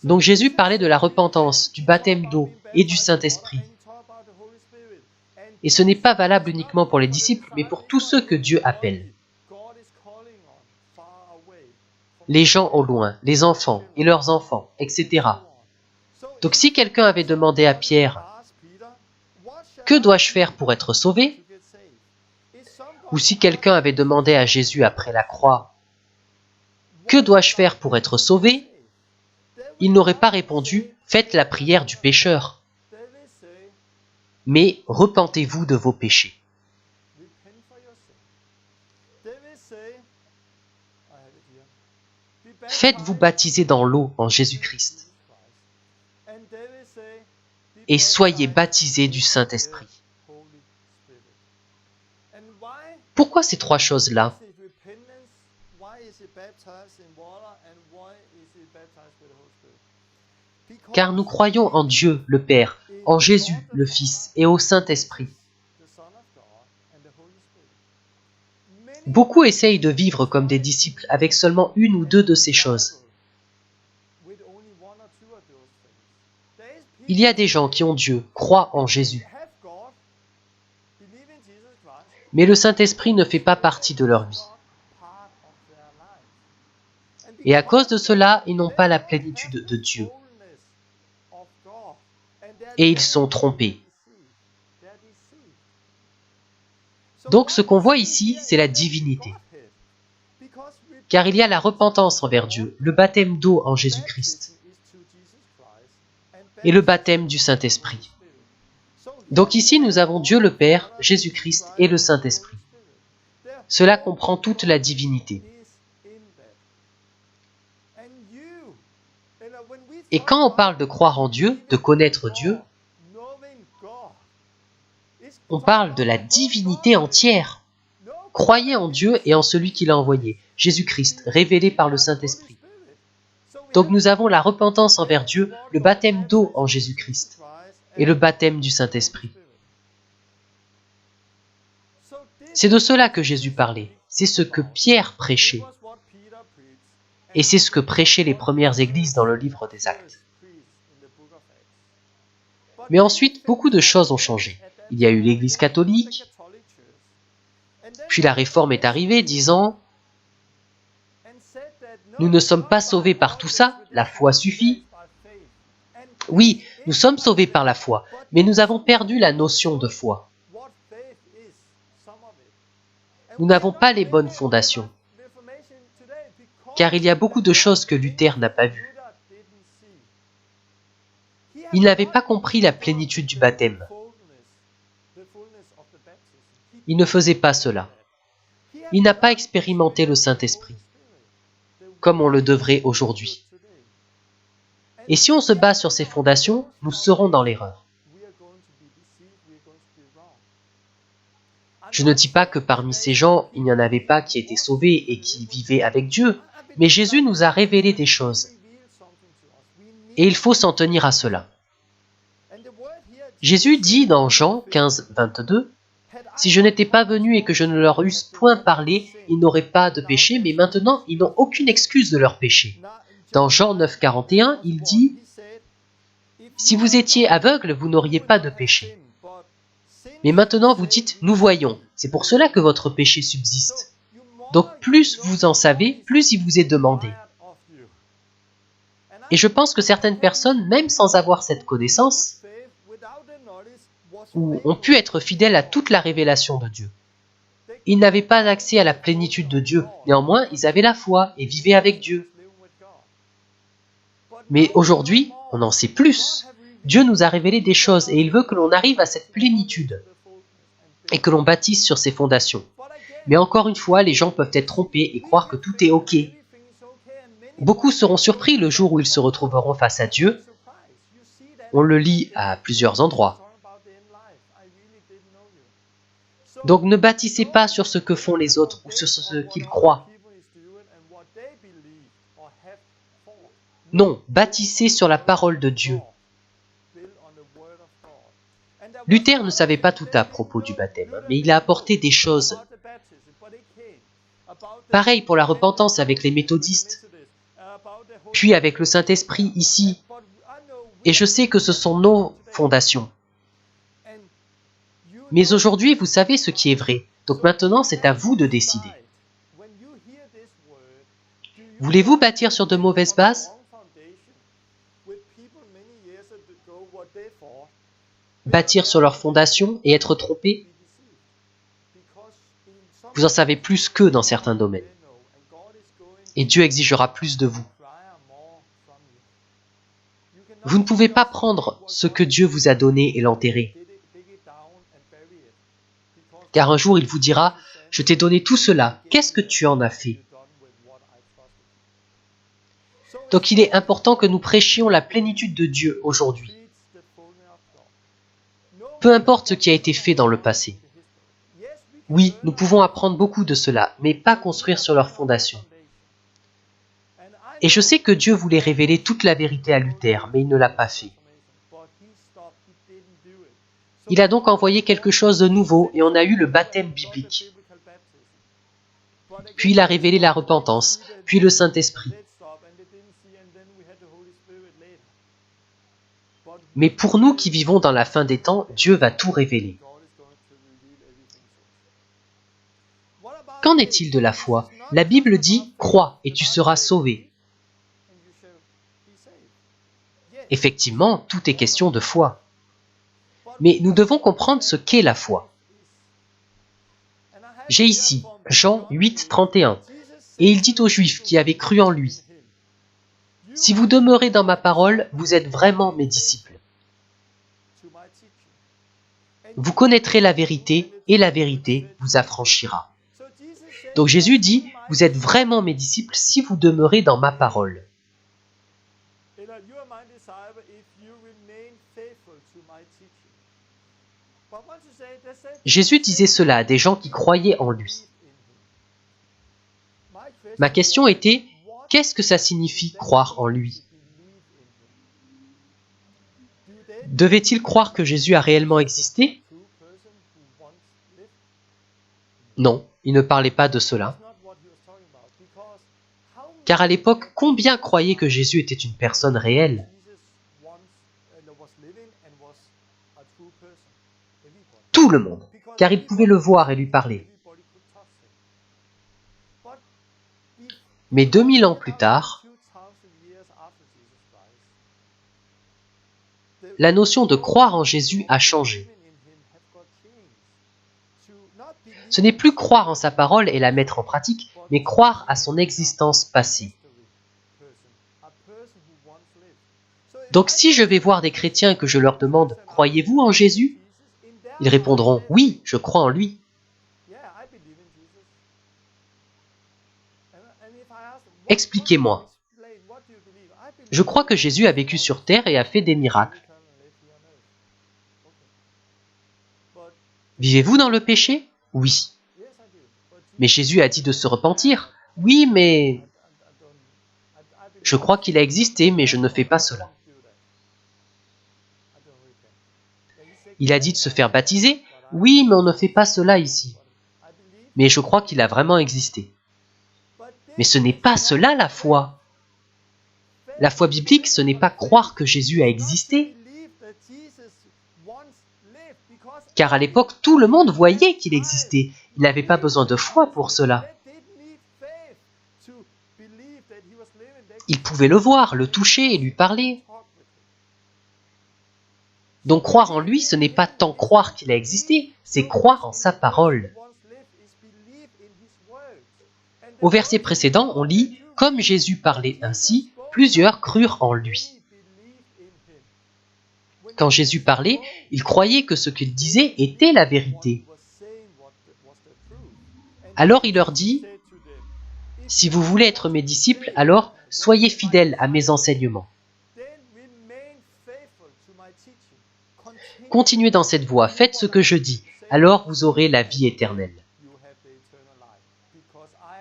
Donc Jésus parlait de la repentance, du baptême d'eau et du Saint-Esprit. Et ce n'est pas valable uniquement pour les disciples, mais pour tous ceux que Dieu appelle. Les gens au loin, les enfants et leurs enfants, etc. Donc si quelqu'un avait demandé à Pierre, « Que dois-je faire pour être sauvé ?» Ou si quelqu'un avait demandé à Jésus après la croix, « Que dois-je faire pour être sauvé ?» il n'aurait pas répondu, « Faites la prière du pécheur. » Mais repentez-vous de vos péchés. Faites-vous baptiser dans l'eau en Jésus-Christ. Et soyez baptisés du Saint-Esprit. Pourquoi ces trois choses-là? Car nous croyons en Dieu, le Père, en Jésus, le Fils, et au Saint-Esprit. Beaucoup essayent de vivre comme des disciples avec seulement une ou deux de ces choses. Il y a des gens qui ont Dieu, croient en Jésus. Mais le Saint-Esprit ne fait pas partie de leur vie. Et à cause de cela, ils n'ont pas la plénitude de Dieu. Et ils sont trompés. Donc ce qu'on voit ici, c'est la divinité. Car il y a la repentance envers Dieu, le baptême d'eau en Jésus-Christ, et le baptême du Saint-Esprit. Donc ici, nous avons Dieu le Père, Jésus-Christ et le Saint-Esprit. Cela comprend toute la divinité. Et quand on parle de croire en Dieu, de connaître Dieu, on parle de la divinité entière. Croyez en Dieu et en celui qui l'a envoyé, Jésus-Christ, révélé par le Saint-Esprit. Donc nous avons la repentance envers Dieu, le baptême d'eau en Jésus-Christ et le baptême du Saint-Esprit. C'est de cela que Jésus parlait. C'est ce que Pierre prêchait. Et c'est ce que prêchaient les premières églises dans le livre des Actes. Mais ensuite, beaucoup de choses ont changé. Il y a eu l'Église catholique, puis la Réforme est arrivée disant « Nous ne sommes pas sauvés par tout ça, la foi suffit. » Oui, nous sommes sauvés par la foi, mais nous avons perdu la notion de foi. Nous n'avons pas les bonnes fondations, car il y a beaucoup de choses que Luther n'a pas vues. Il n'avait pas compris la plénitude du baptême. Il ne faisait pas cela. Il n'a pas expérimenté le Saint-Esprit, comme on le devrait aujourd'hui. Et si on se base sur ces fondations, nous serons dans l'erreur. Je ne dis pas que parmi ces gens, il n'y en avait pas qui étaient sauvés et qui vivaient avec Dieu, mais Jésus nous a révélé des choses. Et il faut s'en tenir à cela. Jésus dit dans Jean 15, 22, « Si je n'étais pas venu et que je ne leur eusse point parlé, ils n'auraient pas de péché, mais maintenant ils n'ont aucune excuse de leur péché. » Dans Jean 9, 41, il dit, « Si vous étiez aveugle, vous n'auriez pas de péché. Mais maintenant vous dites, nous voyons. C'est pour cela que votre péché subsiste. Donc plus vous en savez, plus il vous est demandé. » Et je pense que certaines personnes, même sans avoir cette connaissance, ont pu être fidèles à toute la révélation de Dieu. Ils n'avaient pas accès à la plénitude de Dieu. Néanmoins, ils avaient la foi et vivaient avec Dieu. Mais aujourd'hui, on en sait plus. Dieu nous a révélé des choses et il veut que l'on arrive à cette plénitude et que l'on bâtisse sur ces fondations. Mais encore une fois, les gens peuvent être trompés et croire que tout est OK. Beaucoup seront surpris le jour où ils se retrouveront face à Dieu. On le lit à plusieurs endroits. Donc ne bâtissez pas sur ce que font les autres ou sur ce qu'ils croient. Non, bâtissez sur la parole de Dieu. Luther ne savait pas tout à propos du baptême, mais il a apporté des choses. Pareil pour la repentance avec les méthodistes, puis avec le Saint-Esprit ici. Et je sais que ce sont nos fondations. Mais aujourd'hui, vous savez ce qui est vrai. Donc maintenant, c'est à vous de décider. Voulez-vous bâtir sur de mauvaises bases? Bâtir sur leurs fondations et être trompé? Vous en savez plus qu'eux dans certains domaines. Et Dieu exigera plus de vous. Vous ne pouvez pas prendre ce que Dieu vous a donné et l'enterrer. Car un jour, il vous dira, « Je t'ai donné tout cela, qu'est-ce que tu en as fait ?» Donc il est important que nous prêchions la plénitude de Dieu aujourd'hui. Peu importe ce qui a été fait dans le passé. Oui, nous pouvons apprendre beaucoup de cela, mais pas construire sur leur fondation. Et je sais que Dieu voulait révéler toute la vérité à Luther, mais il ne l'a pas fait. Il a donc envoyé quelque chose de nouveau et on a eu le baptême biblique. Puis il a révélé la repentance, puis le Saint-Esprit. Mais pour nous qui vivons dans la fin des temps, Dieu va tout révéler. Qu'en est-il de la foi? La Bible dit « Crois et tu seras sauvé ». Effectivement, tout est question de foi. Mais nous devons comprendre ce qu'est la foi. J'ai ici Jean 8, 31, et il dit aux Juifs qui avaient cru en lui, « Si vous demeurez dans ma parole, vous êtes vraiment mes disciples. Vous connaîtrez la vérité, et la vérité vous affranchira. » Donc Jésus dit, « Vous êtes vraiment mes disciples si vous demeurez dans ma parole. » Jésus disait cela à des gens qui croyaient en lui. Ma question était, qu'est-ce que ça signifie croire en lui? Devait-il croire que Jésus a réellement existé? Non, il ne parlait pas de cela. Car à l'époque, combien croyaient que Jésus était une personne réelle? Tout le monde, car ils pouvaient le voir et lui parler. Mais 2000 ans plus tard, la notion de croire en Jésus a changé. Ce n'est plus croire en sa parole et la mettre en pratique, mais croire à son existence passée. Donc si je vais voir des chrétiens et que je leur demande « Croyez-vous en Jésus ?» Ils répondront « Oui, je crois en lui. » Expliquez-moi. Je crois que Jésus a vécu sur terre et a fait des miracles. Vivez-vous dans le péché? Oui. Mais Jésus a dit de se repentir. Oui, mais... Je crois qu'il a existé, mais je ne fais pas cela. Il a dit de se faire baptiser. Oui, mais on ne fait pas cela ici. Mais je crois qu'il a vraiment existé. Mais ce n'est pas cela la foi. La foi biblique, ce n'est pas croire que Jésus a existé. Car à l'époque, tout le monde voyait qu'il existait. Il n'avait pas besoin de foi pour cela. Il pouvait le voir, le toucher et lui parler. Donc croire en lui, ce n'est pas tant croire qu'il a existé, c'est croire en sa parole. Au verset précédent, on lit « Comme Jésus parlait ainsi, plusieurs crurent en lui ». Quand Jésus parlait, ils croyaient que ce qu'il disait était la vérité. Alors il leur dit « Si vous voulez être mes disciples, alors soyez fidèles à mes enseignements. Continuez dans cette voie, faites ce que je dis, alors vous aurez la vie éternelle.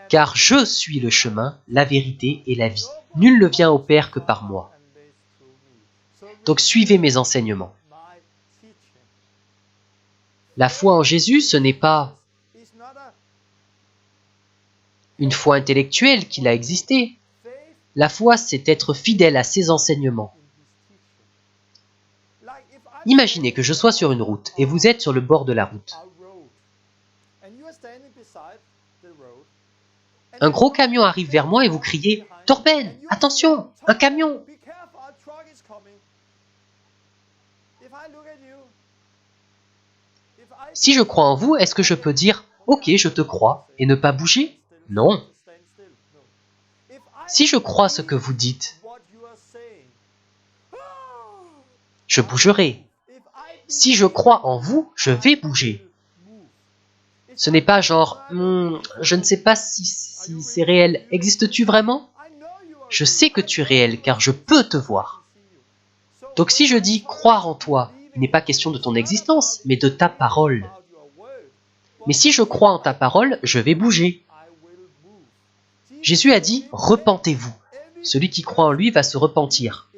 Car je suis le chemin, la vérité et la vie. Nul ne vient au Père que par moi. Donc suivez mes enseignements. » La foi en Jésus, ce n'est pas une foi intellectuelle qu'il a existé. La foi, c'est être fidèle à ses enseignements. Imaginez que je sois sur une route et vous êtes sur le bord de la route. Un gros camion arrive vers moi et vous criez « Torben, attention, un camion !» Si je crois en vous, est-ce que je peux dire « Ok, je te crois » et ne pas bouger? Non. Si je crois ce que vous dites, je bougerai. Si je crois en vous, je vais bouger. Ce n'est pas genre « je ne sais pas si c'est réel. Existes-tu vraiment ?» Je sais que tu es réel car je peux te voir. Donc si je dis « croire en toi », il n'est pas question de ton existence, mais de ta parole. Mais si je crois en ta parole, je vais bouger. Jésus a dit « repentez-vous ». Celui qui croit en lui va se repentir.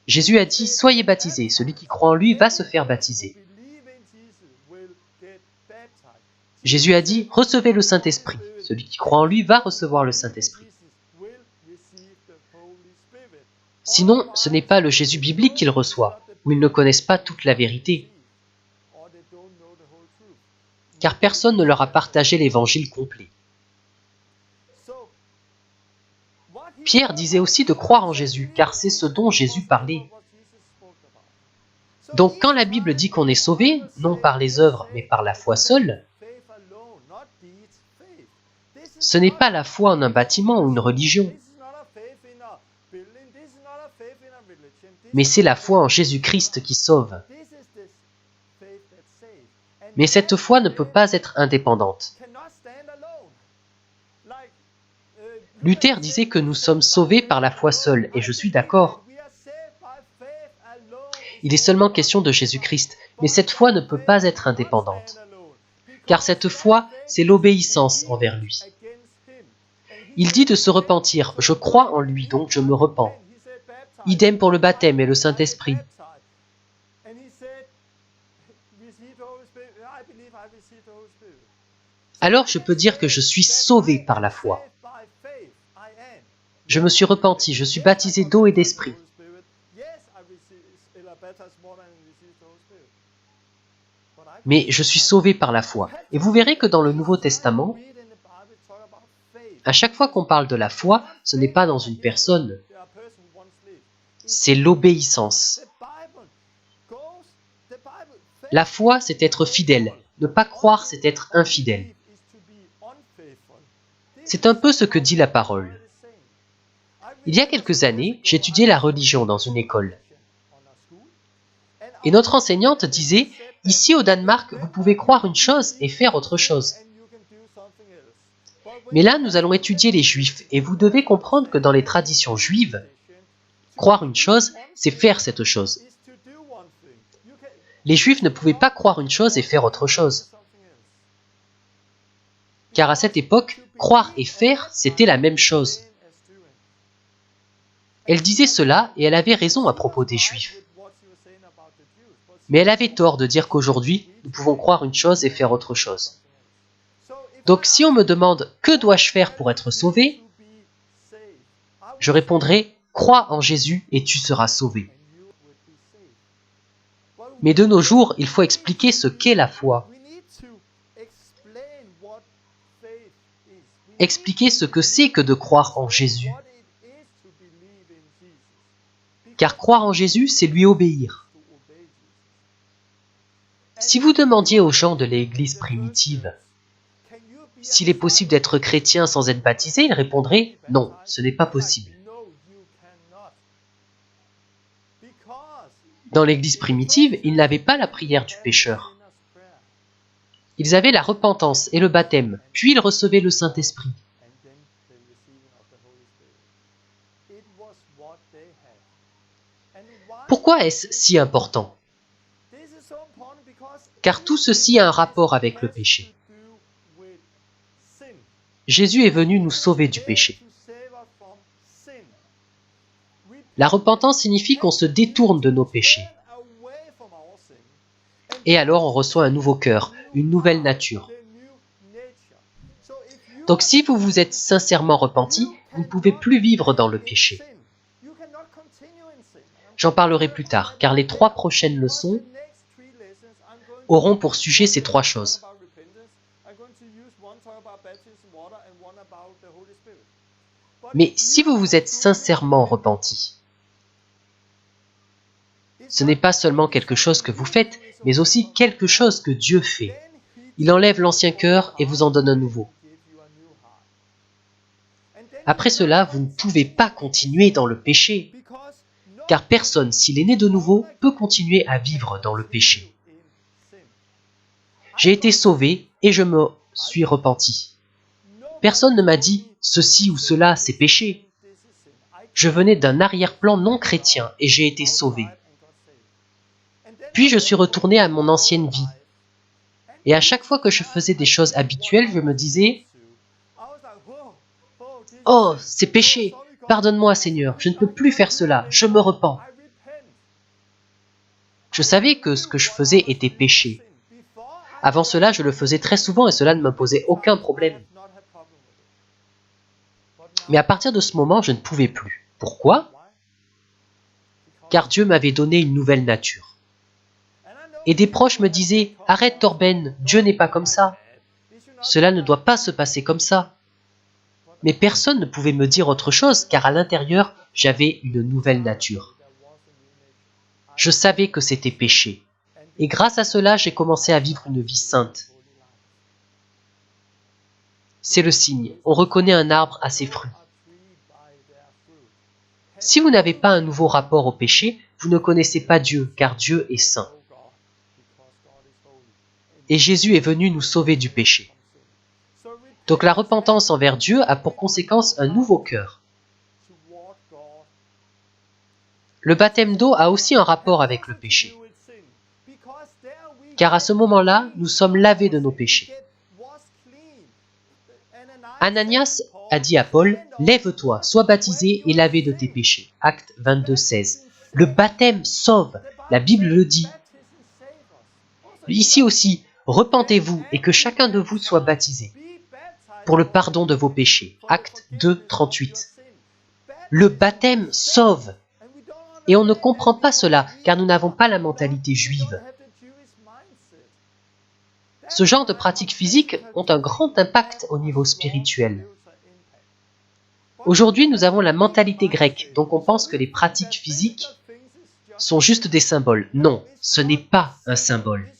Jésus a dit « soyez baptisés ». Celui qui croit en lui va se faire baptiser. Jésus a dit « recevez le Saint-Esprit ». Celui qui croit en lui va recevoir le Saint-Esprit. Sinon, ce n'est pas le Jésus biblique qu'ils reçoivent, où ils ne connaissent pas toute la vérité. Car personne ne leur a partagé l'évangile complet. Pierre disait aussi de croire en Jésus, car c'est ce dont Jésus parlait. Donc quand la Bible dit qu'on est sauvé, non par les œuvres, mais par la foi seule, ce n'est pas la foi en un bâtiment ou une religion, mais c'est la foi en Jésus-Christ qui sauve. Mais cette foi ne peut pas être indépendante. Luther disait que nous sommes sauvés par la foi seule, et je suis d'accord. Il est seulement question de Jésus-Christ, mais cette foi ne peut pas être indépendante. Car cette foi, c'est l'obéissance envers lui. Il dit de se repentir, je crois en lui, donc je me repens. Idem pour le baptême et le Saint-Esprit. Alors je peux dire que je suis sauvé par la foi. Je me suis repenti, je suis baptisé d'eau et d'esprit. Mais je suis sauvé par la foi. Et vous verrez que dans le Nouveau Testament, à chaque fois qu'on parle de la foi, ce n'est pas dans une personne, c'est l'obéissance. La foi, c'est être fidèle. Ne pas croire, c'est être infidèle. C'est un peu ce que dit la parole. Il y a quelques années, j'étudiais la religion dans une école. Et notre enseignante disait, ici au Danemark, vous pouvez croire une chose et faire autre chose. Mais là, nous allons étudier les Juifs, et vous devez comprendre que dans les traditions juives, croire une chose, c'est faire cette chose. Les Juifs ne pouvaient pas croire une chose et faire autre chose. Car à cette époque, croire et faire, c'était la même chose. Elle disait cela et elle avait raison à propos des Juifs. Mais elle avait tort de dire qu'aujourd'hui, nous pouvons croire une chose et faire autre chose. Donc si on me demande « Que dois-je faire pour être sauvé ?» je répondrai « Crois en Jésus et tu seras sauvé. » Mais de nos jours, il faut expliquer ce qu'est la foi. Expliquer ce que c'est que de croire en Jésus. Car croire en Jésus, c'est lui obéir. Si vous demandiez aux gens de l'Église primitive s'il est possible d'être chrétien sans être baptisé, ils répondraient « Non, ce n'est pas possible ». Dans l'Église primitive, ils n'avaient pas la prière du pécheur. Ils avaient la repentance et le baptême, puis ils recevaient le Saint-Esprit. Pourquoi est-ce si important? Car tout ceci a un rapport avec le péché. Jésus est venu nous sauver du péché. La repentance signifie qu'on se détourne de nos péchés. Et alors on reçoit un nouveau cœur, une nouvelle nature. Donc si vous vous êtes sincèrement repenti, vous ne pouvez plus vivre dans le péché. J'en parlerai plus tard, car les 3 prochaines leçons auront pour sujet ces 3 choses. Mais si vous vous êtes sincèrement repenti, ce n'est pas seulement quelque chose que vous faites, mais aussi quelque chose que Dieu fait. Il enlève l'ancien cœur et vous en donne un nouveau. Après cela, vous ne pouvez pas continuer dans le péché, car personne, s'il est né de nouveau, peut continuer à vivre dans le péché. J'ai été sauvé et je me suis repenti. Personne ne m'a dit « ceci ou cela, c'est péché ». Je venais d'un arrière-plan non chrétien et j'ai été sauvé. Puis je suis retourné à mon ancienne vie. Et à chaque fois que je faisais des choses habituelles, je me disais « Oh, c'est péché, pardonne-moi Seigneur, je ne peux plus faire cela, je me repens. » Je savais que ce que je faisais était péché. Avant cela, je le faisais très souvent et cela ne me posait aucun problème. Mais à partir de ce moment, je ne pouvais plus. Pourquoi? Car Dieu m'avait donné une nouvelle nature. Et des proches me disaient « Arrête Torben, Dieu n'est pas comme ça. Cela ne doit pas se passer comme ça. » Mais personne ne pouvait me dire autre chose, car à l'intérieur, j'avais une nouvelle nature. Je savais que c'était péché. Et grâce à cela, j'ai commencé à vivre une vie sainte. C'est le signe, on reconnaît un arbre à ses fruits. Si vous n'avez pas un nouveau rapport au péché, vous ne connaissez pas Dieu, car Dieu est saint. Et Jésus est venu nous sauver du péché. Donc la repentance envers Dieu a pour conséquence un nouveau cœur. Le baptême d'eau a aussi un rapport avec le péché. Car à ce moment-là, nous sommes lavés de nos péchés. Ananias a dit à Paul, « Lève-toi, sois baptisé et lavé de tes péchés. » Acte 22, 16. Le baptême sauve, la Bible le dit. Ici aussi, repentez-vous et que chacun de vous soit baptisé pour le pardon de vos péchés. Acte 2, 38. Le baptême sauve. Et on ne comprend pas cela, car nous n'avons pas la mentalité juive. Ce genre de pratiques physiques ont un grand impact au niveau spirituel. Aujourd'hui, nous avons la mentalité grecque, donc on pense que les pratiques physiques sont juste des symboles. Non, ce n'est pas un symbole.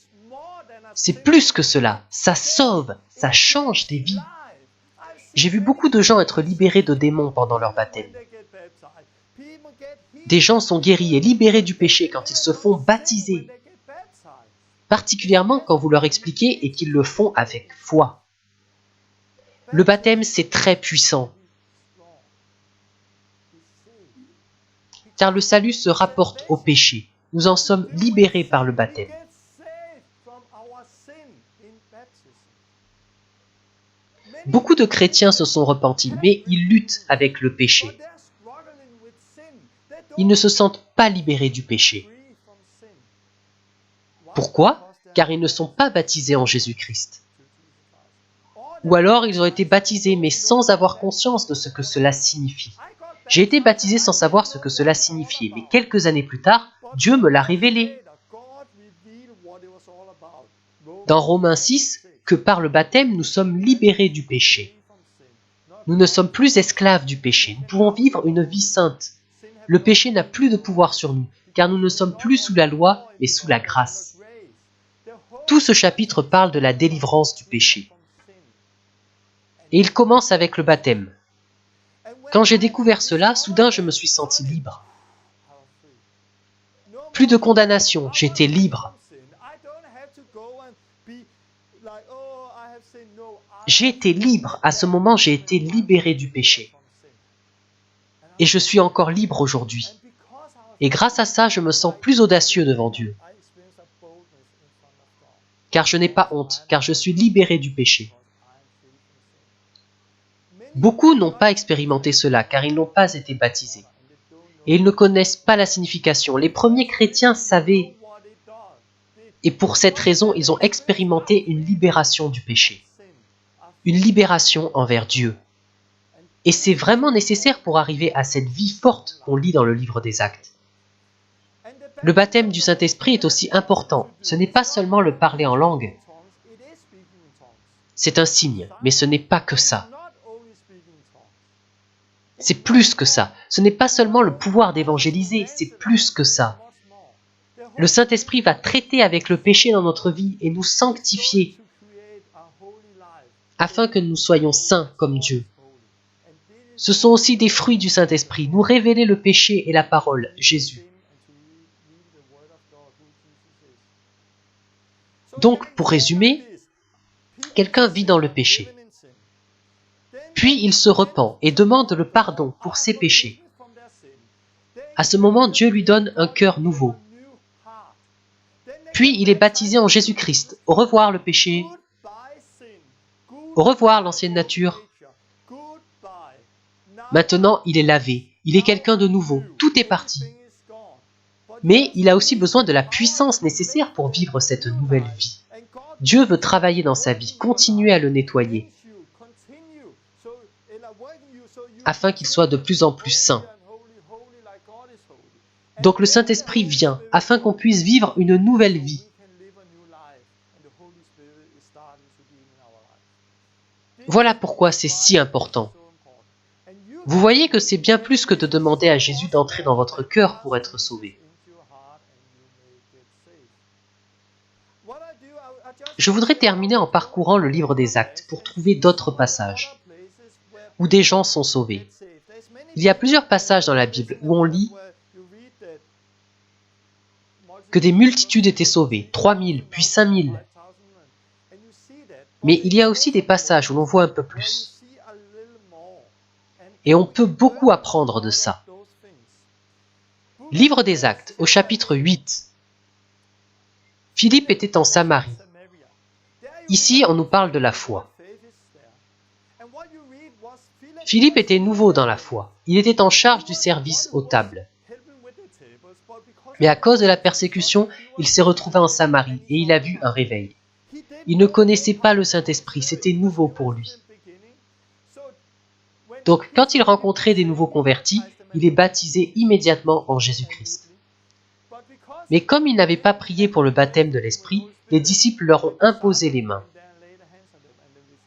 C'est plus que cela, ça sauve, ça change des vies. J'ai vu beaucoup de gens être libérés de démons pendant leur baptême. Des gens sont guéris et libérés du péché quand ils se font baptiser. Particulièrement quand vous leur expliquez et qu'ils le font avec foi. Le baptême, c'est très puissant, car le salut se rapporte au péché. Nous en sommes libérés par le baptême. Beaucoup de chrétiens se sont repentis, mais ils luttent avec le péché. Ils ne se sentent pas libérés du péché. Pourquoi? Car ils ne sont pas baptisés en Jésus-Christ. Ou alors ils ont été baptisés mais sans avoir conscience de ce que cela signifie. J'ai été baptisé sans savoir ce que cela signifiait, mais quelques années plus tard, Dieu me l'a révélé. Dans Romains 6, que par le baptême nous sommes libérés du péché. Nous ne sommes plus esclaves du péché, nous pouvons vivre une vie sainte. Le péché n'a plus de pouvoir sur nous, car nous ne sommes plus sous la loi, mais sous la grâce. Tout ce chapitre parle de la délivrance du péché. Et il commence avec le baptême. Quand j'ai découvert cela, soudain je me suis senti libre. Plus de condamnation, j'étais libre. J'ai été libre, à ce moment j'ai été libéré du péché. Et je suis encore libre aujourd'hui. Et grâce à ça, je me sens plus audacieux devant Dieu. Car je n'ai pas honte, car je suis libéré du péché. Beaucoup n'ont pas expérimenté cela, car ils n'ont pas été baptisés. Et ils ne connaissent pas la signification. Les premiers chrétiens savaient. Et pour cette raison, ils ont expérimenté une libération du péché. Une libération envers Dieu. Et c'est vraiment nécessaire pour arriver à cette vie forte qu'on lit dans le livre des Actes. Le baptême du Saint-Esprit est aussi important. Ce n'est pas seulement le parler en langue. C'est un signe, mais ce n'est pas que ça. C'est plus que ça. Ce n'est pas seulement le pouvoir d'évangéliser, c'est plus que ça. Le Saint-Esprit va traiter avec le péché dans notre vie et nous sanctifier afin que nous soyons saints comme Dieu. Ce sont aussi des fruits du Saint-Esprit, nous révéler le péché et la parole, Jésus. Donc, pour résumer, quelqu'un vit dans le péché. Puis il se repent et demande le pardon pour ses péchés. À ce moment, Dieu lui donne un cœur nouveau. Puis il est baptisé en Jésus-Christ. Au revoir le péché. Au revoir l'ancienne nature. Maintenant, il est lavé. Il est quelqu'un de nouveau. Tout est parti. Mais il a aussi besoin de la puissance nécessaire pour vivre cette nouvelle vie. Dieu veut travailler dans sa vie, continuer à le nettoyer, afin qu'il soit de plus en plus saint. Donc le Saint-Esprit vient, afin qu'on puisse vivre une nouvelle vie. Voilà pourquoi c'est si important. Vous voyez que c'est bien plus que de demander à Jésus d'entrer dans votre cœur pour être sauvé. Je voudrais terminer en parcourant le livre des Actes pour trouver d'autres passages où des gens sont sauvés. Il y a plusieurs passages dans la Bible où on lit que des multitudes étaient sauvées, 3000, puis 5000. Mais il y a aussi des passages où l'on voit un peu plus. Et on peut beaucoup apprendre de ça. Livre des Actes, au chapitre 8. Philippe était en Samarie. Ici, on nous parle de la foi. Philippe était nouveau dans la foi. Il était en charge du service aux tables. Mais à cause de la persécution, il s'est retrouvé en Samarie et il a vu un réveil. Il ne connaissait pas le Saint-Esprit, c'était nouveau pour lui. Donc, quand il rencontrait des nouveaux convertis, il est baptisé immédiatement en Jésus-Christ. Mais comme il n'avait pas prié pour le baptême de l'Esprit, les disciples leur ont imposé les mains.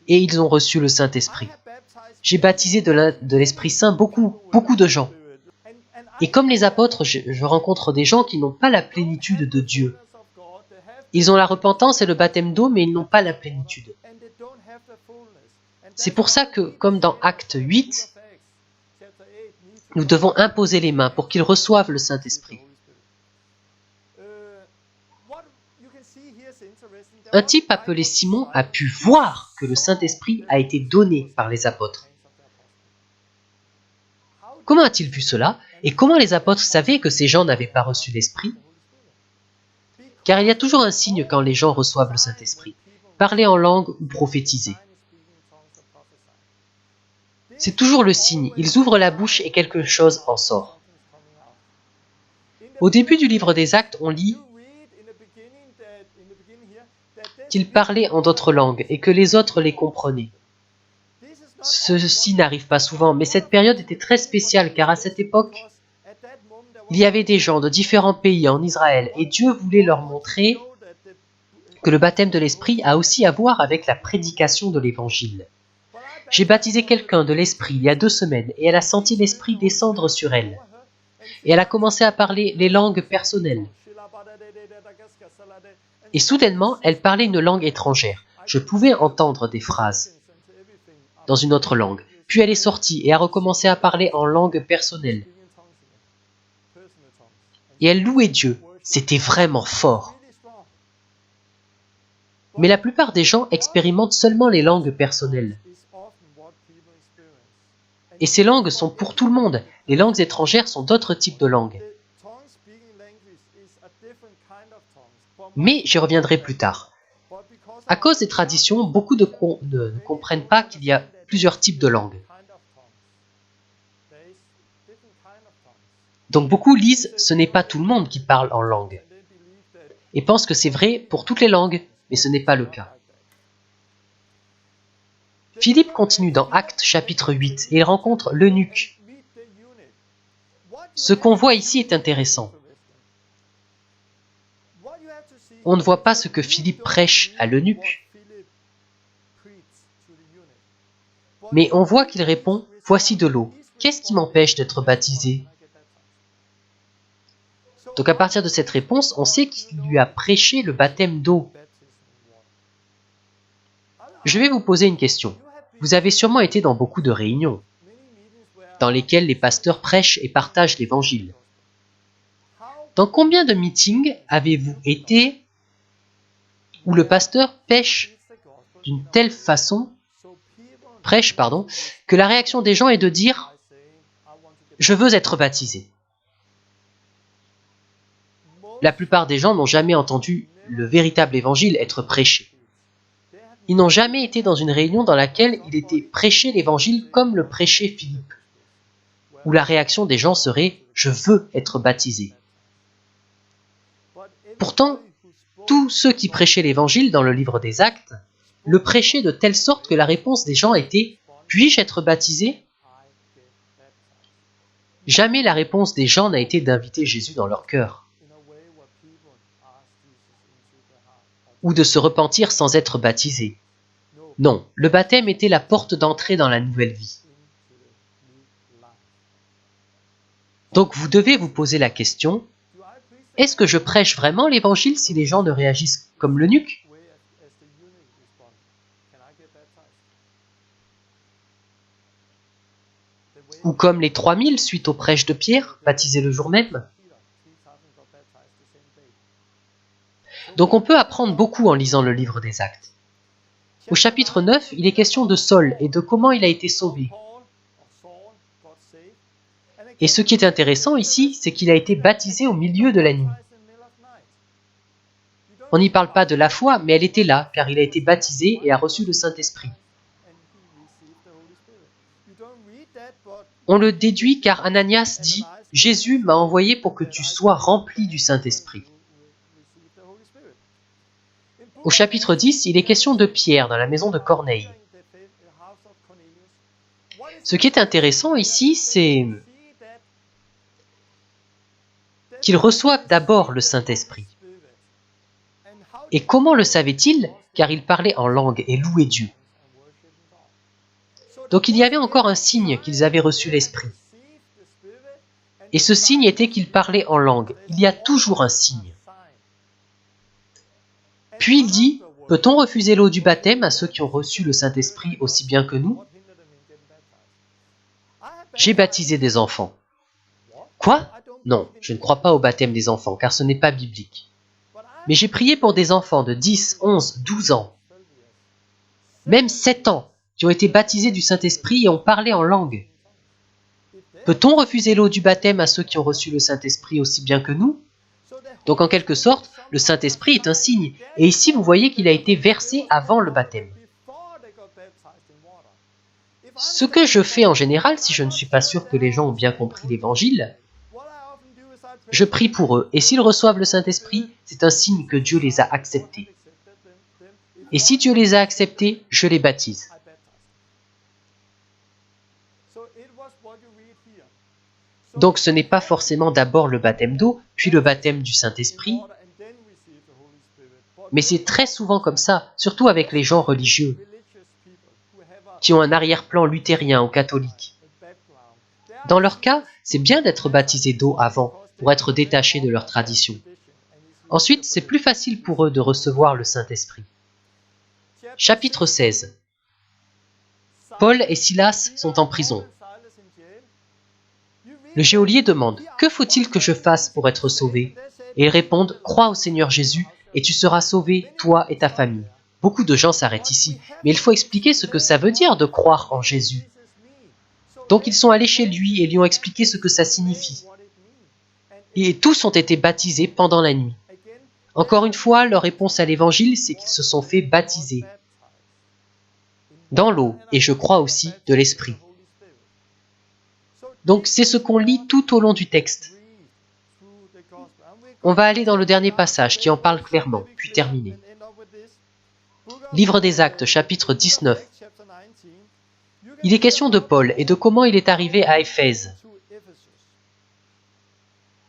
Et ils ont reçu le Saint-Esprit. J'ai baptisé de l'Esprit Saint beaucoup de gens. Et comme les apôtres, je rencontre des gens qui n'ont pas la plénitude de Dieu. Ils ont la repentance et le baptême d'eau, mais ils n'ont pas la plénitude. C'est pour ça que, comme dans Acte 8, nous devons imposer les mains pour qu'ils reçoivent le Saint-Esprit. Un type appelé Simon a pu voir que le Saint-Esprit a été donné par les apôtres. Comment a-t-il vu cela? Et comment les apôtres savaient que ces gens n'avaient pas reçu l'Esprit? Car il y a toujours un signe quand les gens reçoivent le Saint-Esprit. Parler en langue ou prophétiser. C'est toujours le signe. Ils ouvrent la bouche et quelque chose en sort. Au début du livre des Actes, on lit qu'ils parlaient en d'autres langues et que les autres les comprenaient. Ceci n'arrive pas souvent, mais cette période était très spéciale car à cette époque, il y avait des gens de différents pays en Israël et Dieu voulait leur montrer que le baptême de l'Esprit a aussi à voir avec la prédication de l'Évangile. J'ai baptisé quelqu'un de l'Esprit il y a 2 semaines et elle a senti l'Esprit descendre sur elle. Et elle a commencé à parler les langues personnelles. Et soudainement, elle parlait une langue étrangère. Je pouvais entendre des phrases dans une autre langue. Puis elle est sortie et a recommencé à parler en langue personnelle. Et elle louait Dieu. C'était vraiment fort. Mais la plupart des gens expérimentent seulement les langues personnelles. Et ces langues sont pour tout le monde. Les langues étrangères sont d'autres types de langues. Mais j'y reviendrai plus tard. À cause des traditions, beaucoup ne comprennent pas qu'il y a plusieurs types de langues. Donc beaucoup lisent « ce n'est pas tout le monde qui parle en langue » et pensent que c'est vrai pour toutes les langues, mais ce n'est pas le cas. Philippe continue dans Actes chapitre 8 et il rencontre l'eunuque. Ce qu'on voit ici est intéressant. On ne voit pas ce que Philippe prêche à l'eunuque, mais on voit qu'il répond « Voici de l'eau. Qu'est-ce qui m'empêche d'être baptisé ?» Donc à partir de cette réponse, on sait qu'il lui a prêché le baptême d'eau. Je vais vous poser une question. Vous avez sûrement été dans beaucoup de réunions, dans lesquelles les pasteurs prêchent et partagent l'Évangile. Dans combien de meetings avez-vous été où le pasteur prêche d'une telle façon, que la réaction des gens est de dire « Je veux être baptisé ». La plupart des gens n'ont jamais entendu le véritable évangile être prêché. Ils n'ont jamais été dans une réunion dans laquelle il était prêché l'évangile comme le prêchait Philippe, où la réaction des gens serait « Je veux être baptisé ». Pourtant, tous ceux qui prêchaient l'évangile dans le livre des Actes le prêchaient de telle sorte que la réponse des gens était « Puis-je être baptisé ?» Jamais la réponse des gens n'a été d'inviter Jésus dans leur cœur, ou de se repentir sans être baptisé. Non, le baptême était la porte d'entrée dans la nouvelle vie. Donc vous devez vous poser la question, est-ce que je prêche vraiment l'évangile si les gens ne réagissent comme l'eunuque? Ou comme les 3000 suite au prêche de Pierre, baptisés le jour même? Donc on peut apprendre beaucoup en lisant le livre des Actes. Au chapitre 9, il est question de Saul et de comment il a été sauvé. Et ce qui est intéressant ici, c'est qu'il a été baptisé au milieu de la nuit. On n'y parle pas de la foi, mais elle était là, car il a été baptisé et a reçu le Saint-Esprit. On le déduit car Ananias dit « Jésus m'a envoyé pour que tu sois rempli du Saint-Esprit ». Au chapitre 10, il est question de Pierre dans la maison de Corneille. Ce qui est intéressant ici, c'est qu'il reçoive d'abord le Saint-Esprit. Et comment le savait-il? Car il parlait en langue et louait Dieu. Donc il y avait encore un signe qu'ils avaient reçu l'Esprit. Et ce signe était qu'ils parlaient en langue. Il y a toujours un signe. Puis il dit, peut-on refuser l'eau du baptême à ceux qui ont reçu le Saint-Esprit aussi bien que nous? J'ai baptisé des enfants. Quoi? Non, je ne crois pas au baptême des enfants, car ce n'est pas biblique. Mais j'ai prié pour des enfants de 10, 11, 12 ans, même 7 ans, qui ont été baptisés du Saint-Esprit et ont parlé en langue. Peut-on refuser l'eau du baptême à ceux qui ont reçu le Saint-Esprit aussi bien que nous? Donc en quelque sorte, le Saint-Esprit est un signe. Et ici, vous voyez qu'il a été versé avant le baptême. Ce que je fais en général, si je ne suis pas sûr que les gens ont bien compris l'Évangile, je prie pour eux. Et s'ils reçoivent le Saint-Esprit, c'est un signe que Dieu les a acceptés. Et si Dieu les a acceptés, je les baptise. Donc ce n'est pas forcément d'abord le baptême d'eau, puis le baptême du Saint-Esprit, mais c'est très souvent comme ça, surtout avec les gens religieux, qui ont un arrière-plan luthérien ou catholique. Dans leur cas, c'est bien d'être baptisé d'eau avant, pour être détaché de leur tradition. Ensuite, c'est plus facile pour eux de recevoir le Saint-Esprit. Chapitre 16. Paul et Silas sont en prison. Le geôlier demande « Que faut-il que je fasse pour être sauvé ?» Et ils répondent « Crois au Seigneur Jésus et tu seras sauvé, toi et ta famille. » Beaucoup de gens s'arrêtent ici, mais il faut expliquer ce que ça veut dire de croire en Jésus. Donc ils sont allés chez lui et lui ont expliqué ce que ça signifie. Et tous ont été baptisés pendant la nuit. Encore une fois, leur réponse à l'évangile, c'est qu'ils se sont fait baptiser dans l'eau et je crois aussi de l'esprit. Donc c'est ce qu'on lit tout au long du texte. On va aller dans le dernier passage qui en parle clairement, puis terminer. Livre des Actes, chapitre 19. Il est question de Paul et de comment il est arrivé à Éphèse.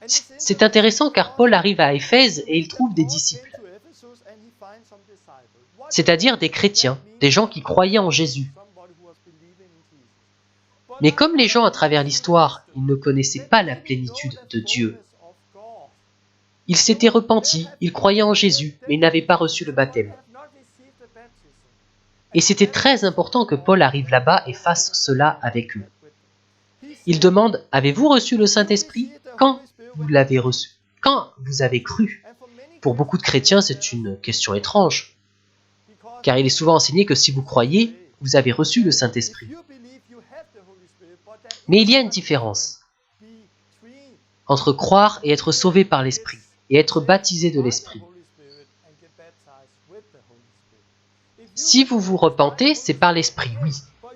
C'est intéressant car Paul arrive à Éphèse et il trouve des disciples, c'est-à-dire des chrétiens, des gens qui croyaient en Jésus. Mais comme les gens à travers l'histoire, ils ne connaissaient pas la plénitude de Dieu, ils s'étaient repentis, ils croyaient en Jésus, mais ils n'avaient pas reçu le baptême. Et c'était très important que Paul arrive là-bas et fasse cela avec eux. Il demande « Avez-vous reçu le Saint-Esprit? Quand vous l'avez reçu? Quand vous avez cru ?» Pour beaucoup de chrétiens, c'est une question étrange, car il est souvent enseigné que si vous croyez, vous avez reçu le Saint-Esprit. Mais il y a une différence entre croire et être sauvé par l'Esprit, et être baptisé de l'Esprit. Si vous vous repentez, c'est par l'Esprit, oui,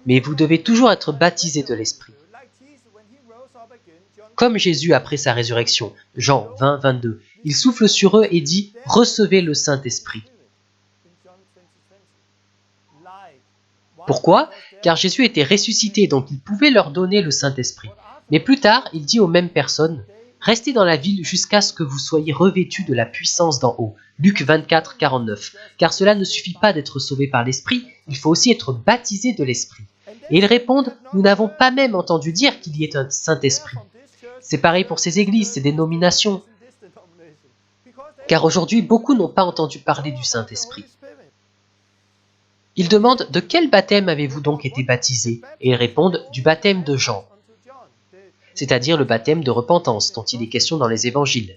mais vous devez toujours être baptisé de l'Esprit. Comme Jésus après sa résurrection, Jean 20, 22, il souffle sur eux et dit « Recevez le Saint-Esprit ». Pourquoi? Car Jésus était ressuscité, donc il pouvait leur donner le Saint-Esprit. Mais plus tard, il dit aux mêmes personnes « Restez dans la ville jusqu'à ce que vous soyez revêtus de la puissance d'en haut ». Luc 24, 49. Car cela ne suffit pas d'être sauvé par l'Esprit, il faut aussi être baptisé de l'Esprit. Et ils répondent « Nous n'avons pas même entendu dire qu'il y ait un Saint-Esprit ». C'est pareil pour ces églises, ces dénominations. Car aujourd'hui, beaucoup n'ont pas entendu parler du Saint-Esprit. Ils demandent « De quel baptême avez-vous donc été baptisés ?» Et ils répondent « Du baptême de Jean », c'est-à-dire le baptême de repentance dont il est question dans les évangiles.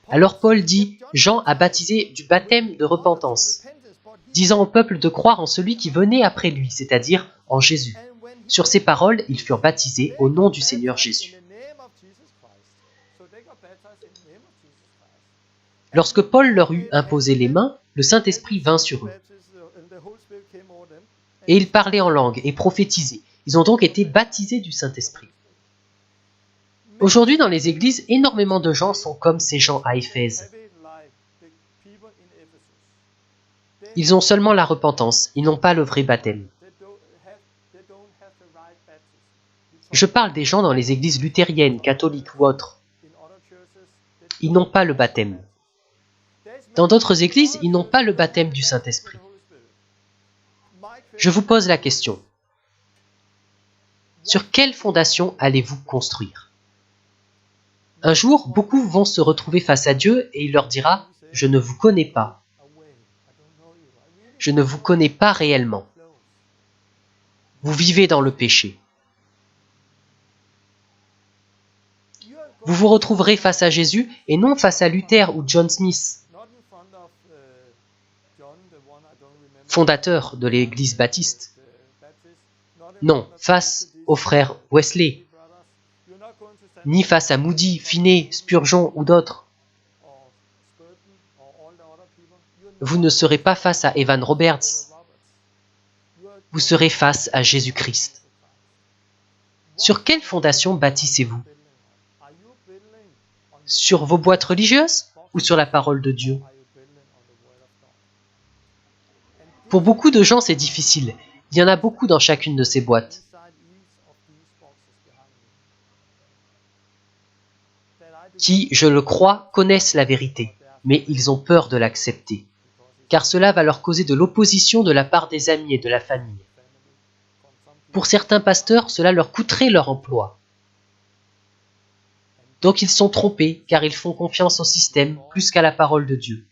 Alors Paul dit « Jean a baptisé du baptême de repentance », disant au peuple de croire en celui qui venait après lui, c'est-à-dire en Jésus. Sur ces paroles, ils furent baptisés au nom du Seigneur Jésus. Lorsque Paul leur eut imposé les mains, le Saint-Esprit vint sur eux. Et ils parlaient en langue et prophétisaient. Ils ont donc été baptisés du Saint-Esprit. Aujourd'hui, dans les églises, énormément de gens sont comme ces gens à Éphèse. Ils ont seulement la repentance, ils n'ont pas le vrai baptême. Je parle des gens dans les églises luthériennes, catholiques ou autres. Ils n'ont pas le baptême. Dans d'autres églises, ils n'ont pas le baptême du Saint-Esprit. Je vous pose la question. Sur quelle fondation allez-vous construire? Un jour, beaucoup vont se retrouver face à Dieu et il leur dira « Je ne vous connais pas. Je ne vous connais pas réellement. Vous vivez dans le péché. » Vous vous retrouverez face à Jésus et non face à Luther ou John Smith. fondateur de l'Église baptiste. Non, face au frère Wesley, ni face à Moody, Finney, Spurgeon ou d'autres. Vous ne serez pas face à Evan Roberts. Vous serez face à Jésus-Christ. Sur quelle fondation bâtissez-vous? Sur vos boîtes religieuses ou sur la parole de Dieu? Pour beaucoup de gens, c'est difficile. Il y en a beaucoup dans chacune de ces boîtes. Qui, je le crois, connaissent la vérité, mais ils ont peur de l'accepter, car cela va leur causer de l'opposition de la part des amis et de la famille. Pour certains pasteurs, cela leur coûterait leur emploi. Donc ils sont trompés, car ils font confiance au système plus qu'à la parole de Dieu.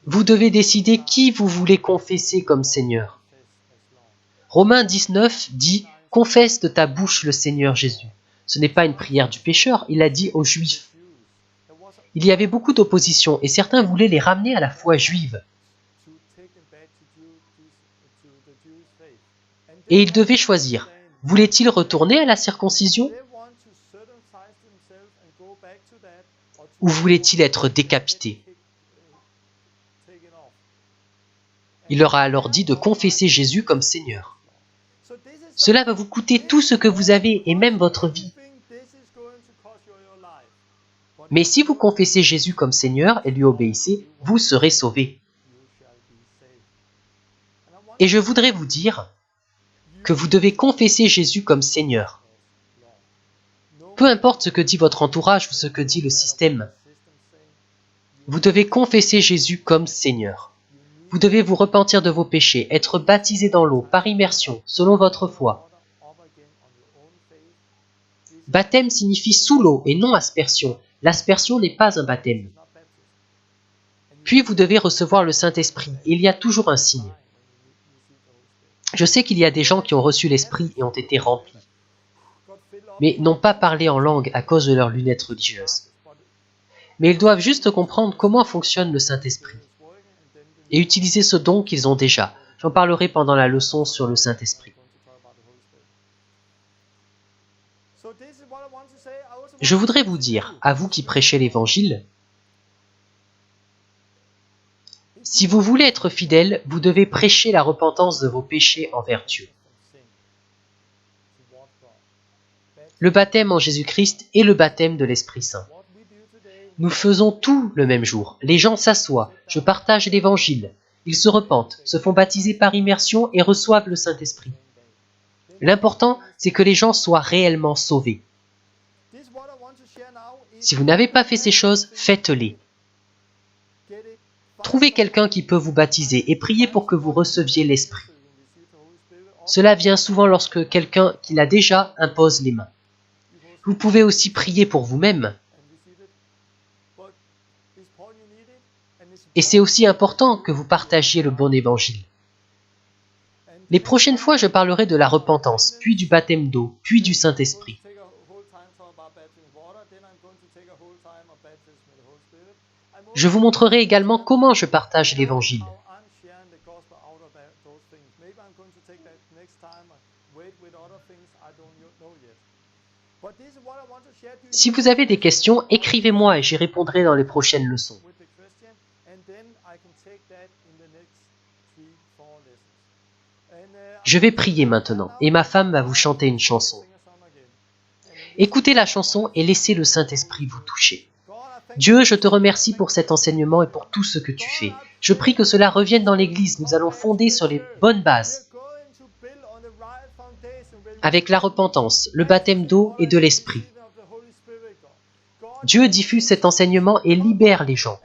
Vous devez décider qui vous voulez confesser comme Seigneur. Romains 19 dit « Confesse de ta bouche le Seigneur Jésus ». Ce n'est pas une prière du pécheur, il l'a dit aux Juifs. Il y avait beaucoup d'opposition et certains voulaient les ramener à la foi juive. Et ils devaient choisir. Voulaient-ils retourner à la circoncision ou voulaient-ils être décapités? Il leur a alors dit de confesser Jésus comme Seigneur. Cela va vous coûter tout ce que vous avez et même votre vie. Mais si vous confessez Jésus comme Seigneur et lui obéissez, vous serez sauvés. Et je voudrais vous dire que vous devez confesser Jésus comme Seigneur. Peu importe ce que dit votre entourage ou ce que dit le système, vous devez confesser Jésus comme Seigneur. Vous devez vous repentir de vos péchés, être baptisé dans l'eau par immersion, selon votre foi. Baptême signifie sous l'eau et non aspersion. L'aspersion n'est pas un baptême. Puis vous devez recevoir le Saint-Esprit. Il y a toujours un signe. Je sais qu'il y a des gens qui ont reçu l'Esprit et ont été remplis, mais n'ont pas parlé en langue à cause de leurs lunettes religieuses. Mais ils doivent juste comprendre comment fonctionne le Saint-Esprit et utiliser ce don qu'ils ont déjà. J'en parlerai pendant la leçon sur le Saint-Esprit. Je voudrais vous dire, à vous qui prêchez l'Évangile, si vous voulez être fidèle, vous devez prêcher la repentance de vos péchés envers Dieu. Le baptême en Jésus-Christ et le baptême de l'Esprit Saint. Nous faisons tout le même jour. Les gens s'assoient, je partage l'Évangile. Ils se repentent, se font baptiser par immersion et reçoivent le Saint-Esprit. L'important, c'est que les gens soient réellement sauvés. Si vous n'avez pas fait ces choses, faites-les. Trouvez quelqu'un qui peut vous baptiser et priez pour que vous receviez l'Esprit. Cela vient souvent lorsque quelqu'un qui l'a déjà impose les mains. Vous pouvez aussi prier pour vous-même. Et c'est aussi important que vous partagiez le bon évangile. Les prochaines fois, je parlerai de la repentance, puis du baptême d'eau, puis du Saint-Esprit. Je vous montrerai également comment je partage l'évangile. Si vous avez des questions, écrivez-moi et j'y répondrai dans les prochaines leçons. Je vais prier maintenant et ma femme va vous chanter une chanson. Écoutez la chanson et laissez le Saint-Esprit vous toucher. Dieu, je te remercie pour cet enseignement et pour tout ce que tu fais. Je prie que cela revienne dans l'Église. Nous allons fonder sur les bonnes bases, avec la repentance, le baptême d'eau et de l'Esprit. Dieu diffuse cet enseignement et libère les gens.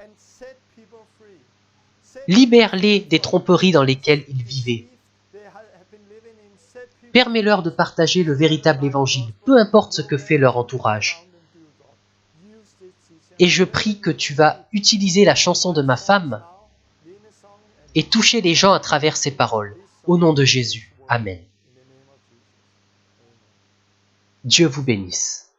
Libère-les des tromperies dans lesquelles ils vivaient. Permets-leur de partager le véritable évangile, peu importe ce que fait leur entourage. Et je prie que tu vas utiliser la chanson de ma femme et toucher les gens à travers ses paroles. Au nom de Jésus. Amen. Dieu vous bénisse.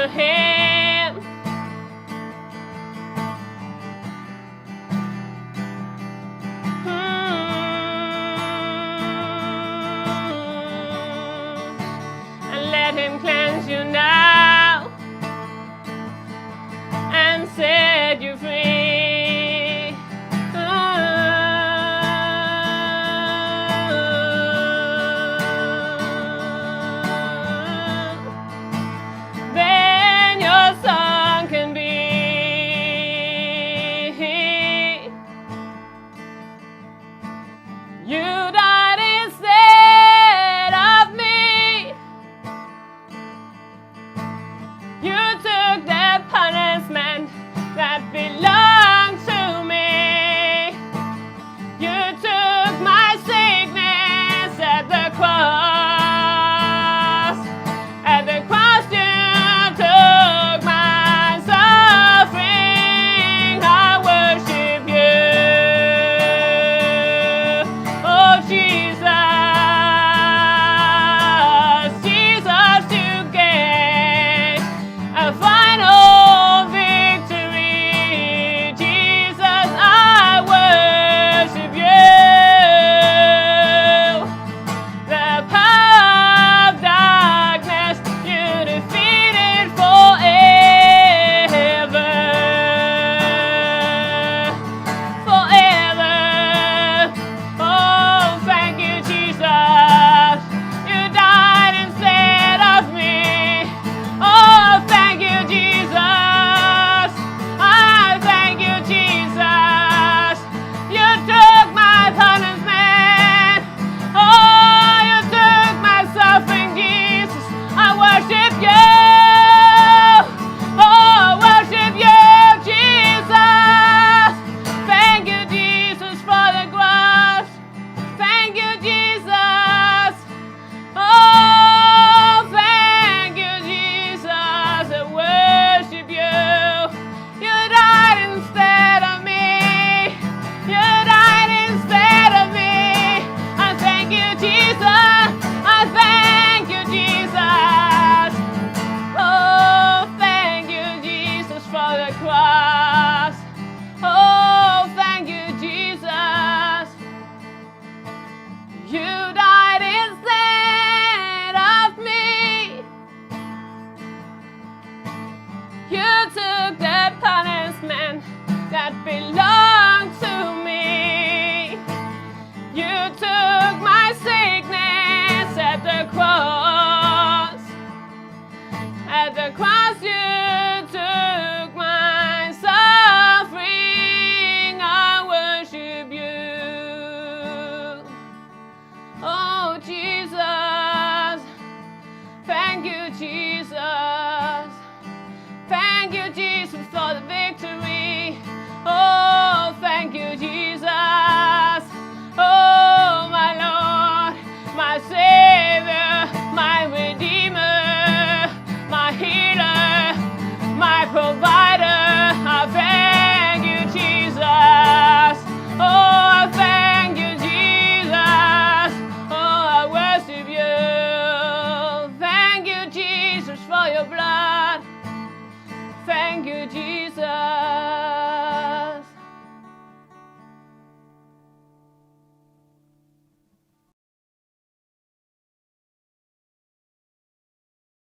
the hand.